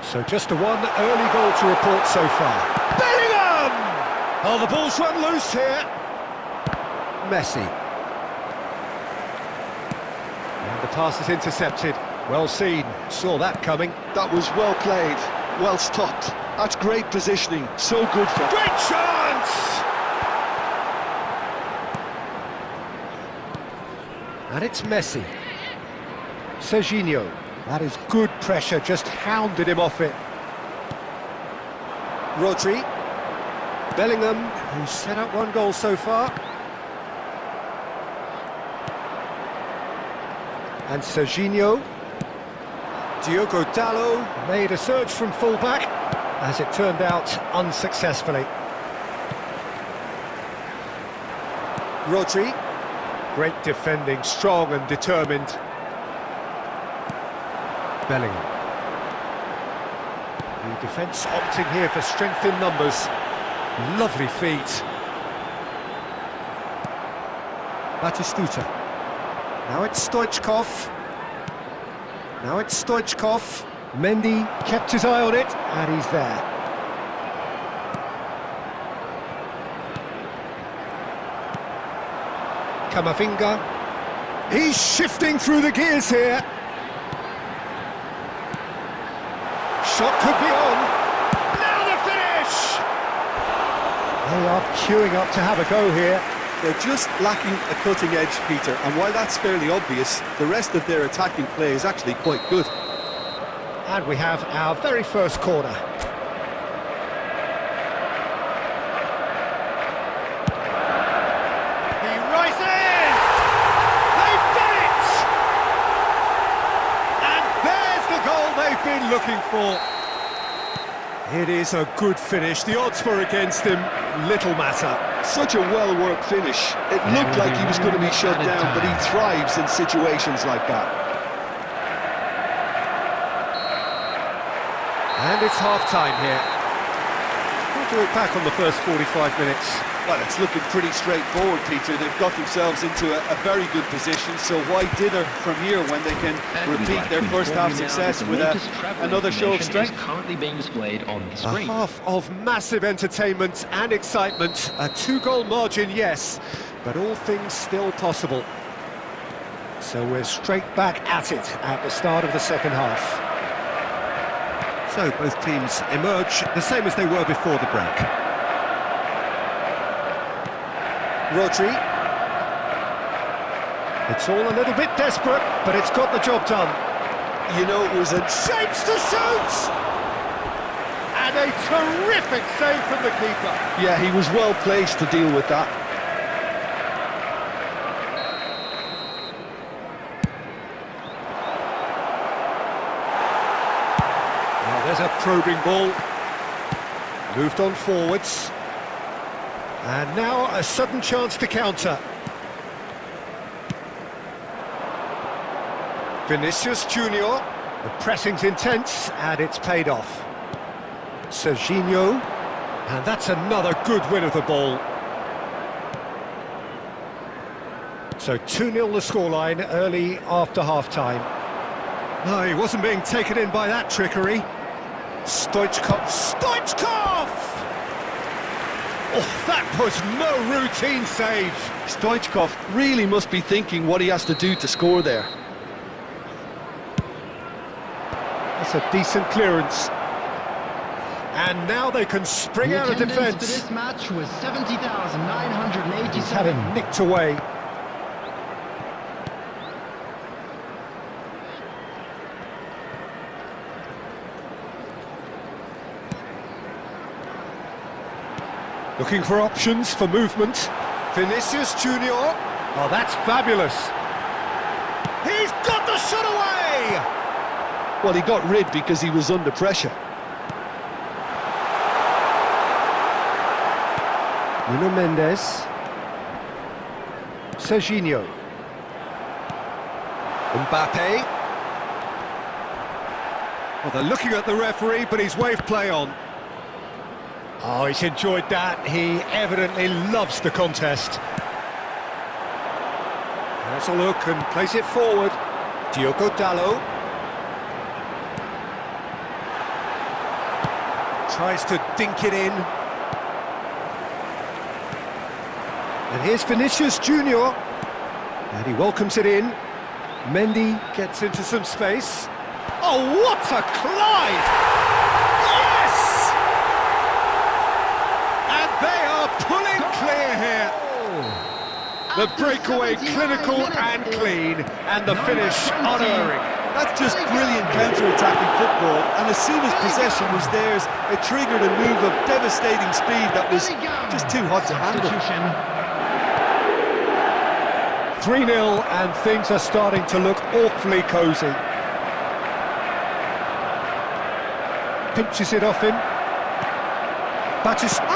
A: So just a one early goal to report so far. Bellingham! Oh, the ball's run loose here. Messi. And the pass is intercepted. Well seen. Saw that coming.
D: That was well played, well stopped. That's great positioning, so good for...
A: Great chance! And it's Messi. Serginho. That is good pressure, just hounded him off it. Rodri. Bellingham, who's set up one goal so far. And Serginho. Diogo Dallo made a surge from full-back, as it turned out unsuccessfully. Rodri, great defending, strong and determined. Bellingham. The defence opting here for strength in numbers. Lovely feet. Batistuta. Now it's Stoichkov. Now it's Stoichkov. Mendy kept his eye on it, and he's there. Camavinga. He's shifting through the gears here. Shot could be on. Now the finish! They are queuing up to have a go here.
D: They're just lacking a cutting edge, Peter, and while that's fairly obvious, the rest of their attacking play is actually quite good.
A: And we have our very first corner. He rises! They've done it! And there's the goal they've been looking for. It is a good finish. The odds were against him. Little matter.
B: Such a well-worked finish. It looked like he was going to be shut down, but he thrives in situations like that.
A: And it's half-time here. What do we back on the first 45 minutes?
D: Well, it's looking pretty straightforward, Peter. They've got themselves into a very good position, so why dither from here when they can repeat their first half success with another show of strength?
C: Currently being displayed on the
A: A
C: screen.
A: half of massive entertainment and excitement. A 2-goal margin, yes, but all things still possible. So we're straight back at it at the start of the second half. So both teams emerge the same as they were before the break. Rodri. It's all a little bit desperate, but it's got the job done.
B: You know, it was a...
A: Shapes to shoot! And a terrific save from the keeper.
B: Yeah, he was well placed to deal with that.
A: Now there's a probing ball. Moved on forwards. And now a sudden chance to counter. Vinicius Junior. The pressing's intense, and it's paid off. Serginho. And that's another good win of the ball. So 2-0 the scoreline early after half-time. No, he wasn't being taken in by that trickery. Stoichkov. Stoichkov! Oh, that was no routine save.
B: Stoichkov really must be thinking what he has to do to score there.
A: That's a decent clearance. And now they can spring out of defence.
C: For this match was 70,987.
A: He's had it nicked away. Looking for options for movement. Vinicius Junior. Oh, that's fabulous. He's got the shot away!
B: Well, he got rid because he was under pressure.
A: Nuno Mendes. Serginho. Mbappe. Well, they're looking at the referee, but he's waved play on. Oh, he's enjoyed that. He evidently loves the contest. Has a look and plays it forward. Diogo Dallo. Tries to dink it in. And here's Vinicius Junior. And he welcomes it in. Mendy gets into some space. Oh, what a climb! Yes! And they are pulling clear here. The breakaway clinical and clean, and the finish unerring.
D: That's just brilliant counter-attacking football, and as soon as possession was theirs, it triggered a move of devastating speed that was just too hot to handle.
A: 3-0, and things are starting to look awfully cosy. pinches it off him. Batistuta!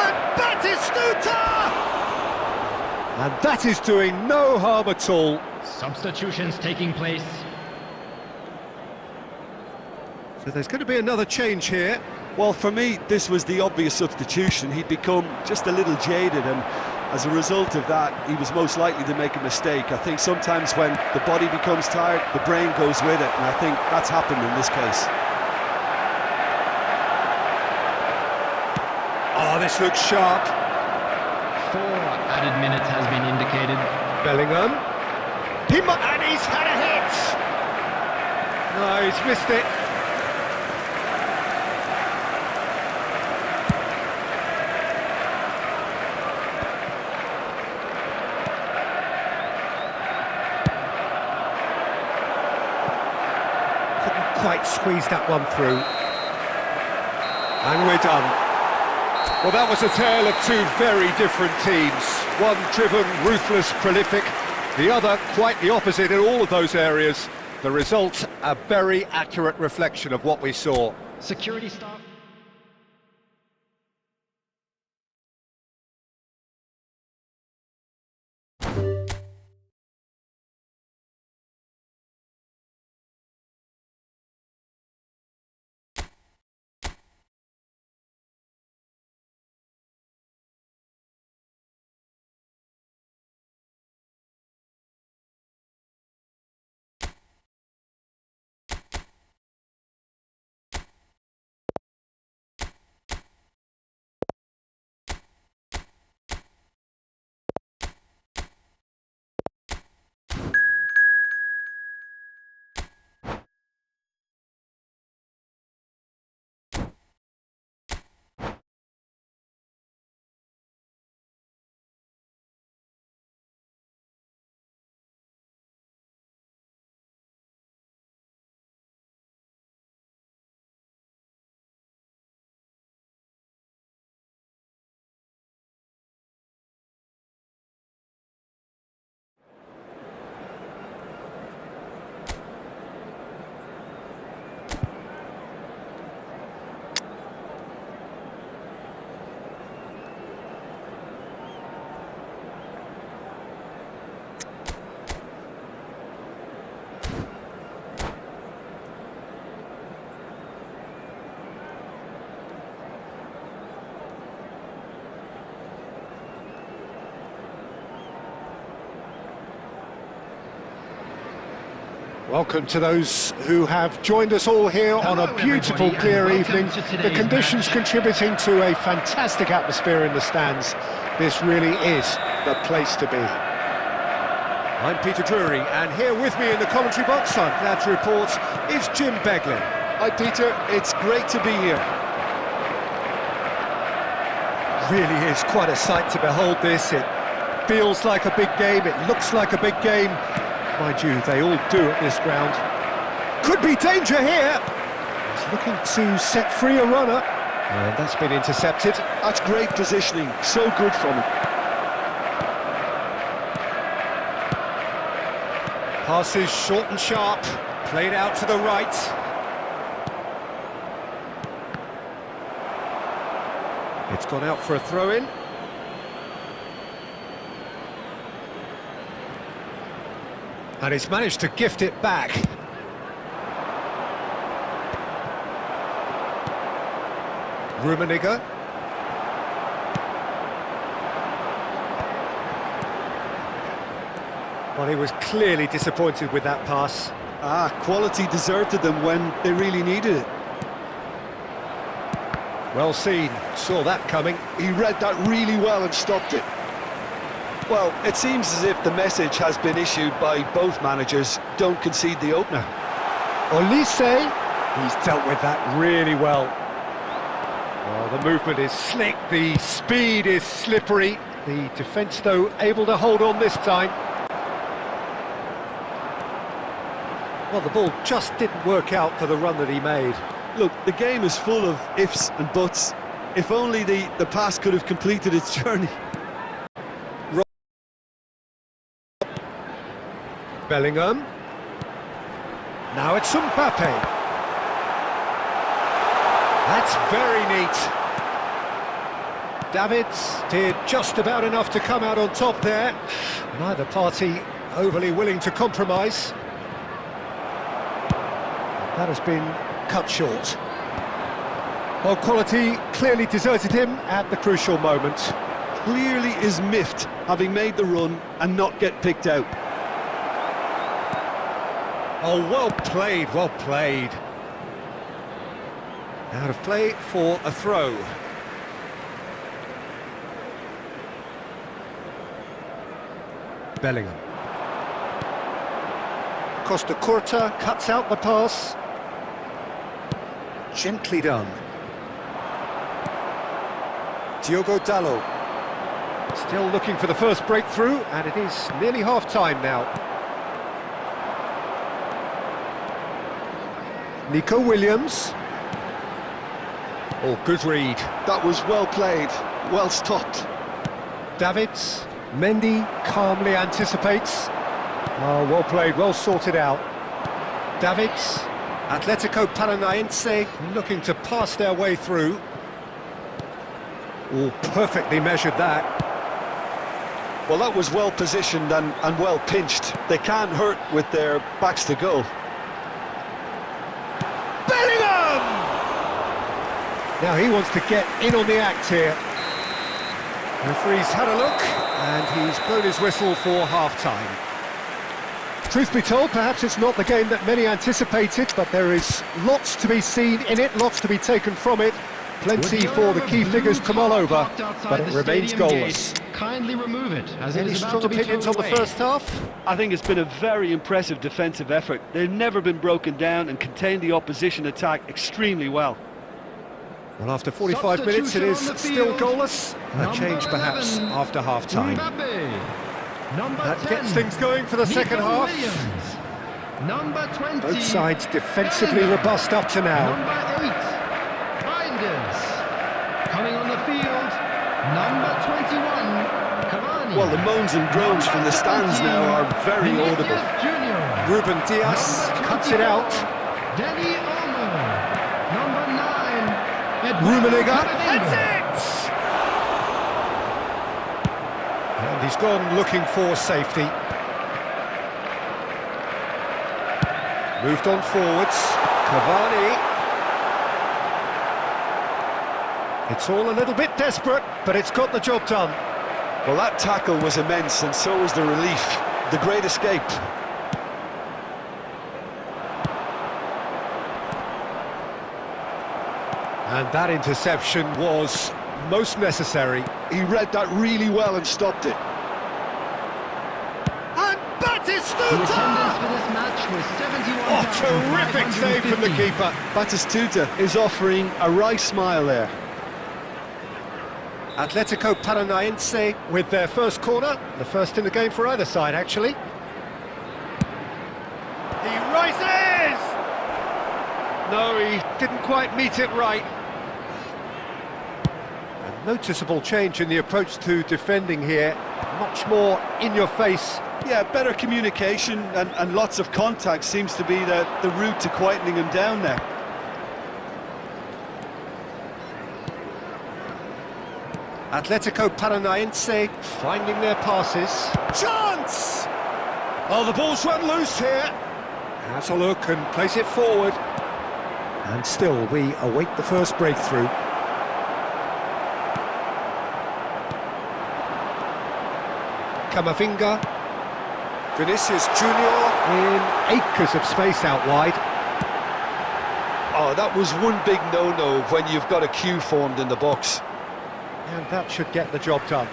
A: And that is doing no harm at all.
C: Substitutions taking place.
A: So there's going to be another change here.
D: Well, for me, this was the obvious substitution. He'd become just a little jaded, and as a result of that, he was most likely to make a mistake. I think sometimes when the body becomes tired, the brain goes with it, and I think that's happened in this case.
A: Oh, this looks sharp.
C: 4 added minutes has been indicated.
A: Bellingham. And he's had a hit! No, he's missed it. Couldn't quite squeeze that one through. And we're done. Well, that was a tale of two very different teams. One driven, ruthless, prolific. The other quite the opposite in all of those areas. The result, a very accurate reflection of what we saw.
C: Security staff.
A: Welcome to those who have joined us all here on a beautiful, clear evening. The conditions contributing to a fantastic atmosphere in the stands. This really is the place to be. I'm Peter Drury, and here with me in the commentary box, I'm glad to report, is Jim Beglin.
D: Hi Peter, it's great to be here.
A: Really is quite a sight to behold this. It feels like a big game, it looks like a big game. Mind you, they all do at this ground. Could be danger here. He's looking to set free a runner. And that's been intercepted.
D: That's great positioning, so good from him.
A: Passes short and sharp, played out to the right. It's gone out for a throw-in. And he's managed to gift it back. Rummenigge. Well, he was clearly disappointed with that pass.
D: Quality deserted them when they really needed it.
A: Well seen, saw that coming.
D: He read that really well and stopped it. Well, it seems as if the message has been issued by both managers: don't concede the opener.
A: Olise, he's dealt with that really well. Well, the movement is slick, the speed is slippery. The defence, though, able to hold on this time. Well, the ball just didn't work out for the run that he made.
D: Look, the game is full of ifs and buts. If only the pass could have completed its journey.
A: Bellingham. Now it's Mbappe. That's very neat. Davids did just about enough to come out on top there. Neither party overly willing to compromise. That has been cut short. Well, quality clearly deserted him at the crucial moment.
D: Clearly is miffed, having made the run and not get picked out.
A: Oh, well played, well played. Out of play for a throw. Bellingham. Costa Curta cuts out the pass. Gently done. Diogo Dalot. Still looking for the first breakthrough, and it is nearly half-time now. Nico Williams. Oh, good read.
D: That was well played, well stopped.
A: Davids. Mendy calmly anticipates. Oh, well played, well sorted out. Davids. Atletico Paranaense looking to pass their way through. Oh, perfectly measured that.
B: Well, that was well positioned and well pinched. They can't hurt with their backs to goal.
A: Bellingham! Now he wants to get in on the act here. The referee's had a look, and he's blown his whistle for half-time. Truth be told, perhaps it's not the game that many anticipated, but there is lots to be seen in it, lots to be taken from it. Plenty for the key figures to mull over, but it remains goalless.
C: Kindly remove it, as
A: Any strong opinions on the first half?
D: I think it's been a very impressive defensive effort. They've never been broken down and contained the opposition attack extremely well.
A: Well, after 45 minutes, it is still goalless. A change, perhaps, after half-time. That gets things going for the second half.
C: Number 20.
A: Both sides defensively robust up to now.
C: Number 8. Binders. Coming on the field. Number 21. Cavani.
D: Well, the moans and groans from the stands now are very audible.
A: Ruben Diaz cuts it out.
C: Danny Olmo. Number 9.
A: Rummenigge. That's it! And he's gone looking for safety. Moved on forwards. Cavani. It's all a little bit desperate, but it's got the job done.
B: Well, that tackle was immense, and so was the relief. The great escape.
A: And that interception was most necessary.
D: He read that really well and stopped it.
A: And Batistuta!
C: For this match was 71.
A: Oh, terrific save from the keeper.
D: Batistuta is offering a wry smile there.
A: Atletico Paranaense with their first corner, the first in the game for either side, actually. He rises! No, he didn't quite meet it right. A noticeable change in the approach to defending here. Much more in your face.
D: Yeah, better communication and lots of contact seems to be the route to quietening him down there.
A: Atletico Paranaense finding their passes. Chance! Oh, the ball's run loose here. Has a look and plays it forward. And still, we await the first breakthrough. Camavinga. Vinicius Junior in acres of space out wide.
B: Oh, that was one big no-no when you've got a queue formed in the box.
A: And that should get the job done.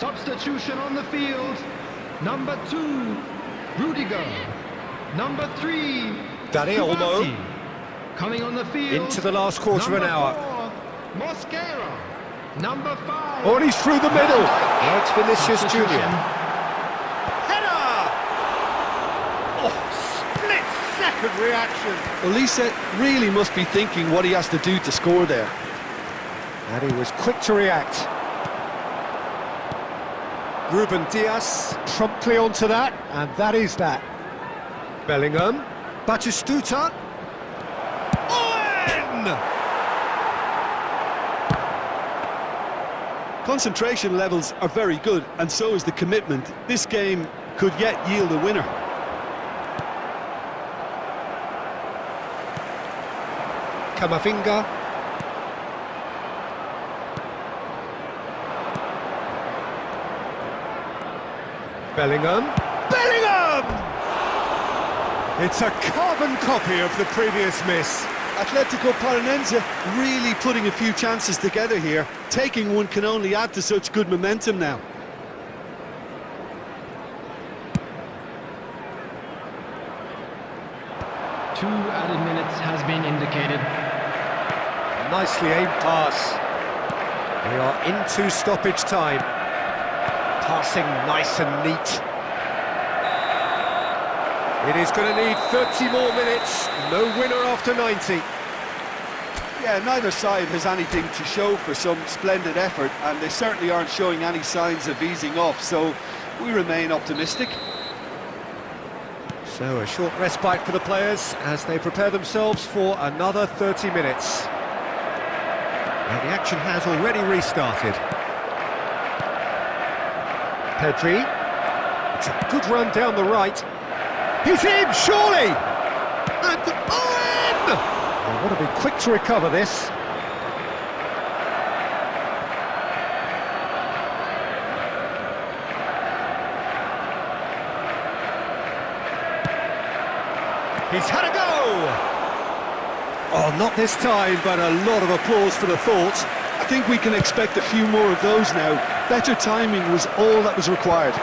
C: Substitution on the field. Number 2, Rudiger. Number 3,
A: Dani Olmo.
C: Subasi. Coming on the field.
A: Into the last quarter of an hour.
C: 4, Mosquera. Number 5.
A: Oh, and he's through the middle.
C: Van Dijk.
A: Now it's Vinicius
C: Substitution.
A: Junior. Header! Oh, split-second reaction.
D: Olise really must be thinking what he has to do to score there.
A: And he was quick to react. Ruben Dias promptly onto that, and that is that. Bellingham, Batistuta, Owen!
D: Concentration levels are very good, and so is the commitment. This game could yet yield a winner.
A: Camavinga. Bellingham. Bellingham! It's a carbon copy of the previous miss.
D: Atletico Paranense really putting a few chances together here. Taking one can only add to such good momentum now.
C: Two added minutes has been indicated.
A: Nicely aimed pass. We are into stoppage time. Passing nice and neat. It is going to need 30 more minutes. No winner after 90.
D: Yeah, neither side has anything to show for some splendid effort, and they certainly aren't showing any signs of easing off, so we remain optimistic.
A: So a short respite for the players as they prepare themselves for another 30 minutes. And the action has already restarted. Pedri. It's a good run down the right. He's in, surely! And Owen! They want to be quick to recover this. He's had a go! Oh, not this time, but a lot of applause for the thought.
D: I think we can expect a few more of those now. Better timing was all that was required.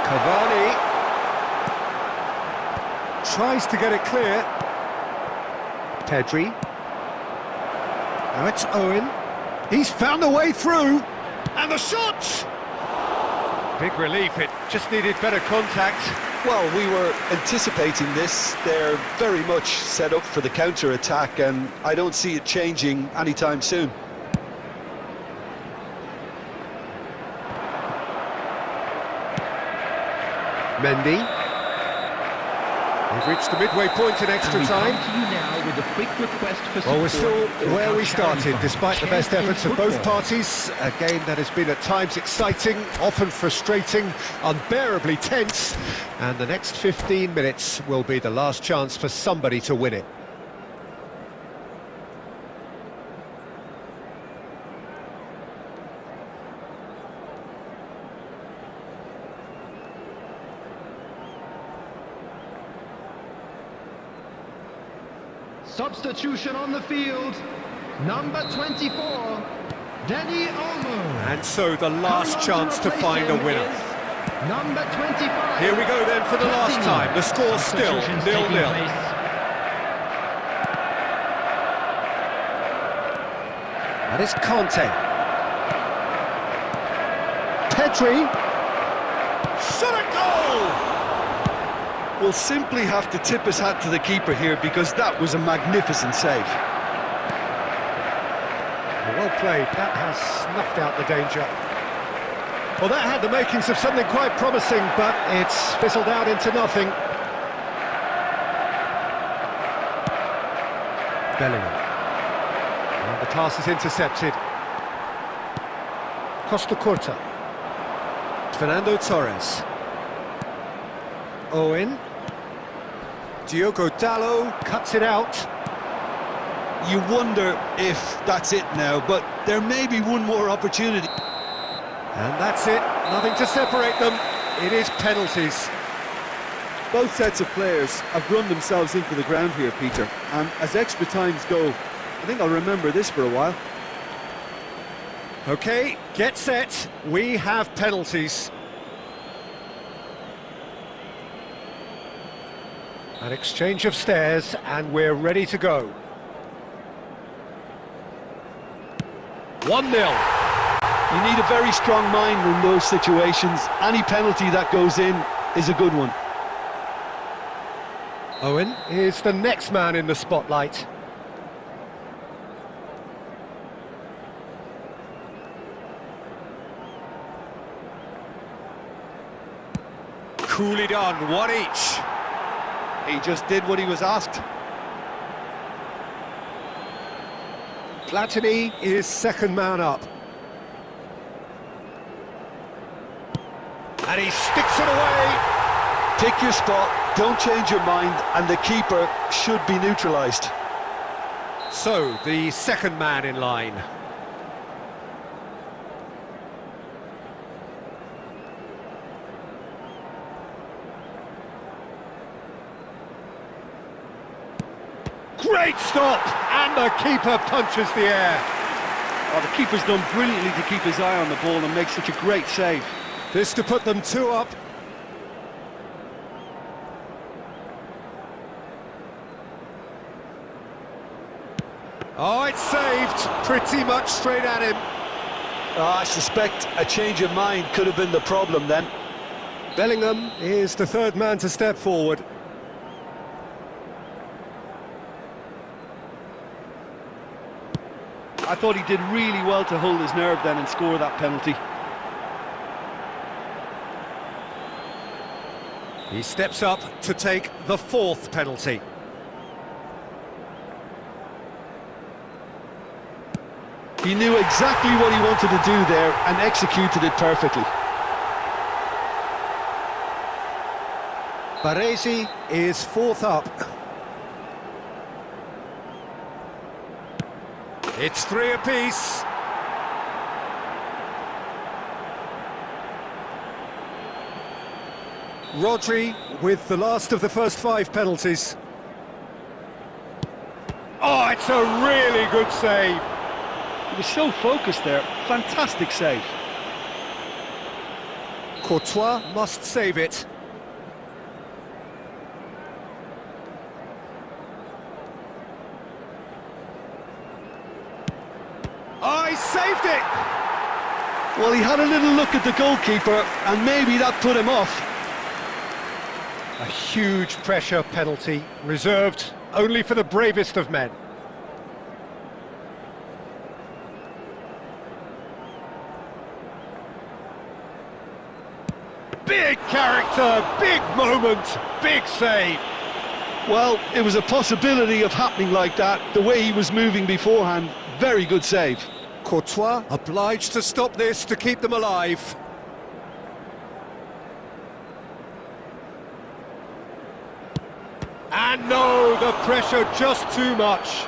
A: Cavani tries to get it clear. Pedri. Now it's Owen. He's found a way through. And the shot! Big relief, it just needed better contact.
D: Well, we were anticipating this. They're very much set up for the counter-attack, and I don't see it changing anytime soon.
A: Mendy. We've reached the midway point in extra time.
C: To you now with a quick request for
A: Well, we're
C: support
A: still
C: for
A: where we
C: our
A: started,
C: charity
A: despite the
C: fund,
A: best efforts of both
C: Efootball.
A: parties. A game that has been at times exciting, often frustrating, unbearably tense. And the next 15 minutes will be the last chance for somebody to win it.
C: Substitution on the field. Number 24, Dani Olmo.
A: And so the last chance to find a winner.
C: Number 25.
A: Here we go then for the last time. The score still 0-0. That is Conte. Pedri. Shot a goal!
D: We'll simply have to tip his hat to the keeper here, because that was a magnificent save.
A: Well played. That has snuffed out the danger. Well, that had the makings of something quite promising, but it's fizzled out into nothing. Bellingham. And the pass is intercepted. Costa Curta. Fernando Torres. Owen. Diogo Dalot cuts it out.
D: You wonder if that's it now, but there may be one more opportunity.
A: And that's it. Nothing to separate them. It is penalties.
D: Both sets of players have run themselves into the ground here, Peter, and as extra times go, I think I'll remember this for a while.
A: OK, get set. We have penalties. An exchange of stares, and we're ready to go. 1-0.
B: You need a very strong mind in those situations. Any penalty that goes in is a good one.
A: Owen is the next man in the spotlight. Coolly done, one each.
D: He just did what he was asked.
A: Platini is second man up. And he sticks it away.
B: Pick your spot, don't change your mind, and the keeper should be neutralised.
A: So, the second man in line. Great stop! And the keeper punches the air.
D: Oh, the keeper's done brilliantly to keep his eye on the ball and make such a great save.
A: This to put them 2 up. Oh, it's saved. Pretty much straight at him.
B: I suspect a change of mind could have been the problem then.
A: Bellingham is the third man to step forward.
D: I thought he did really well to hold his nerve then and score that penalty.
A: He steps up to take the 4th penalty.
B: He knew exactly what he wanted to do there and executed it perfectly.
A: Baresi is 4th up. It's 3 apiece. Rodri with the last of the first 5 penalties. Oh, it's a really good save.
D: He was so focused there. Fantastic save.
A: Courtois must save it. Oh, he saved it!
B: Well, he had a little look at the goalkeeper and maybe that put him off.
A: A huge pressure penalty, reserved only for the bravest of men. Big character, big moment, big save.
B: Well, it was a possibility of happening like that, the way he was moving beforehand. Very good save.
A: Courtois obliged to stop this to keep them alive. And no, the pressure just too much.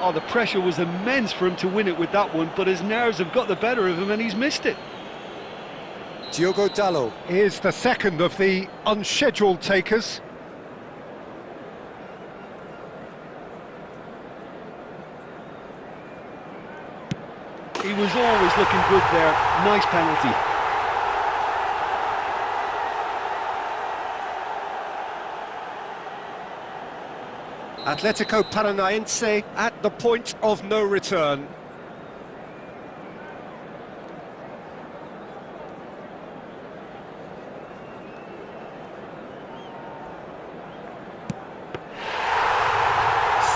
D: Oh, the pressure was immense for him to win it with that one, but his nerves have got the better of him and he's missed it.
A: Diogo Dalot is the second of the unscheduled takers.
D: He was always looking good there. Nice penalty.
A: Atletico Paranaense at the point of no return.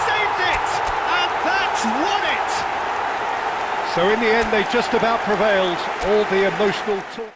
A: Saved it! And that's won it! So in the end they just about prevailed, all the emotional talk.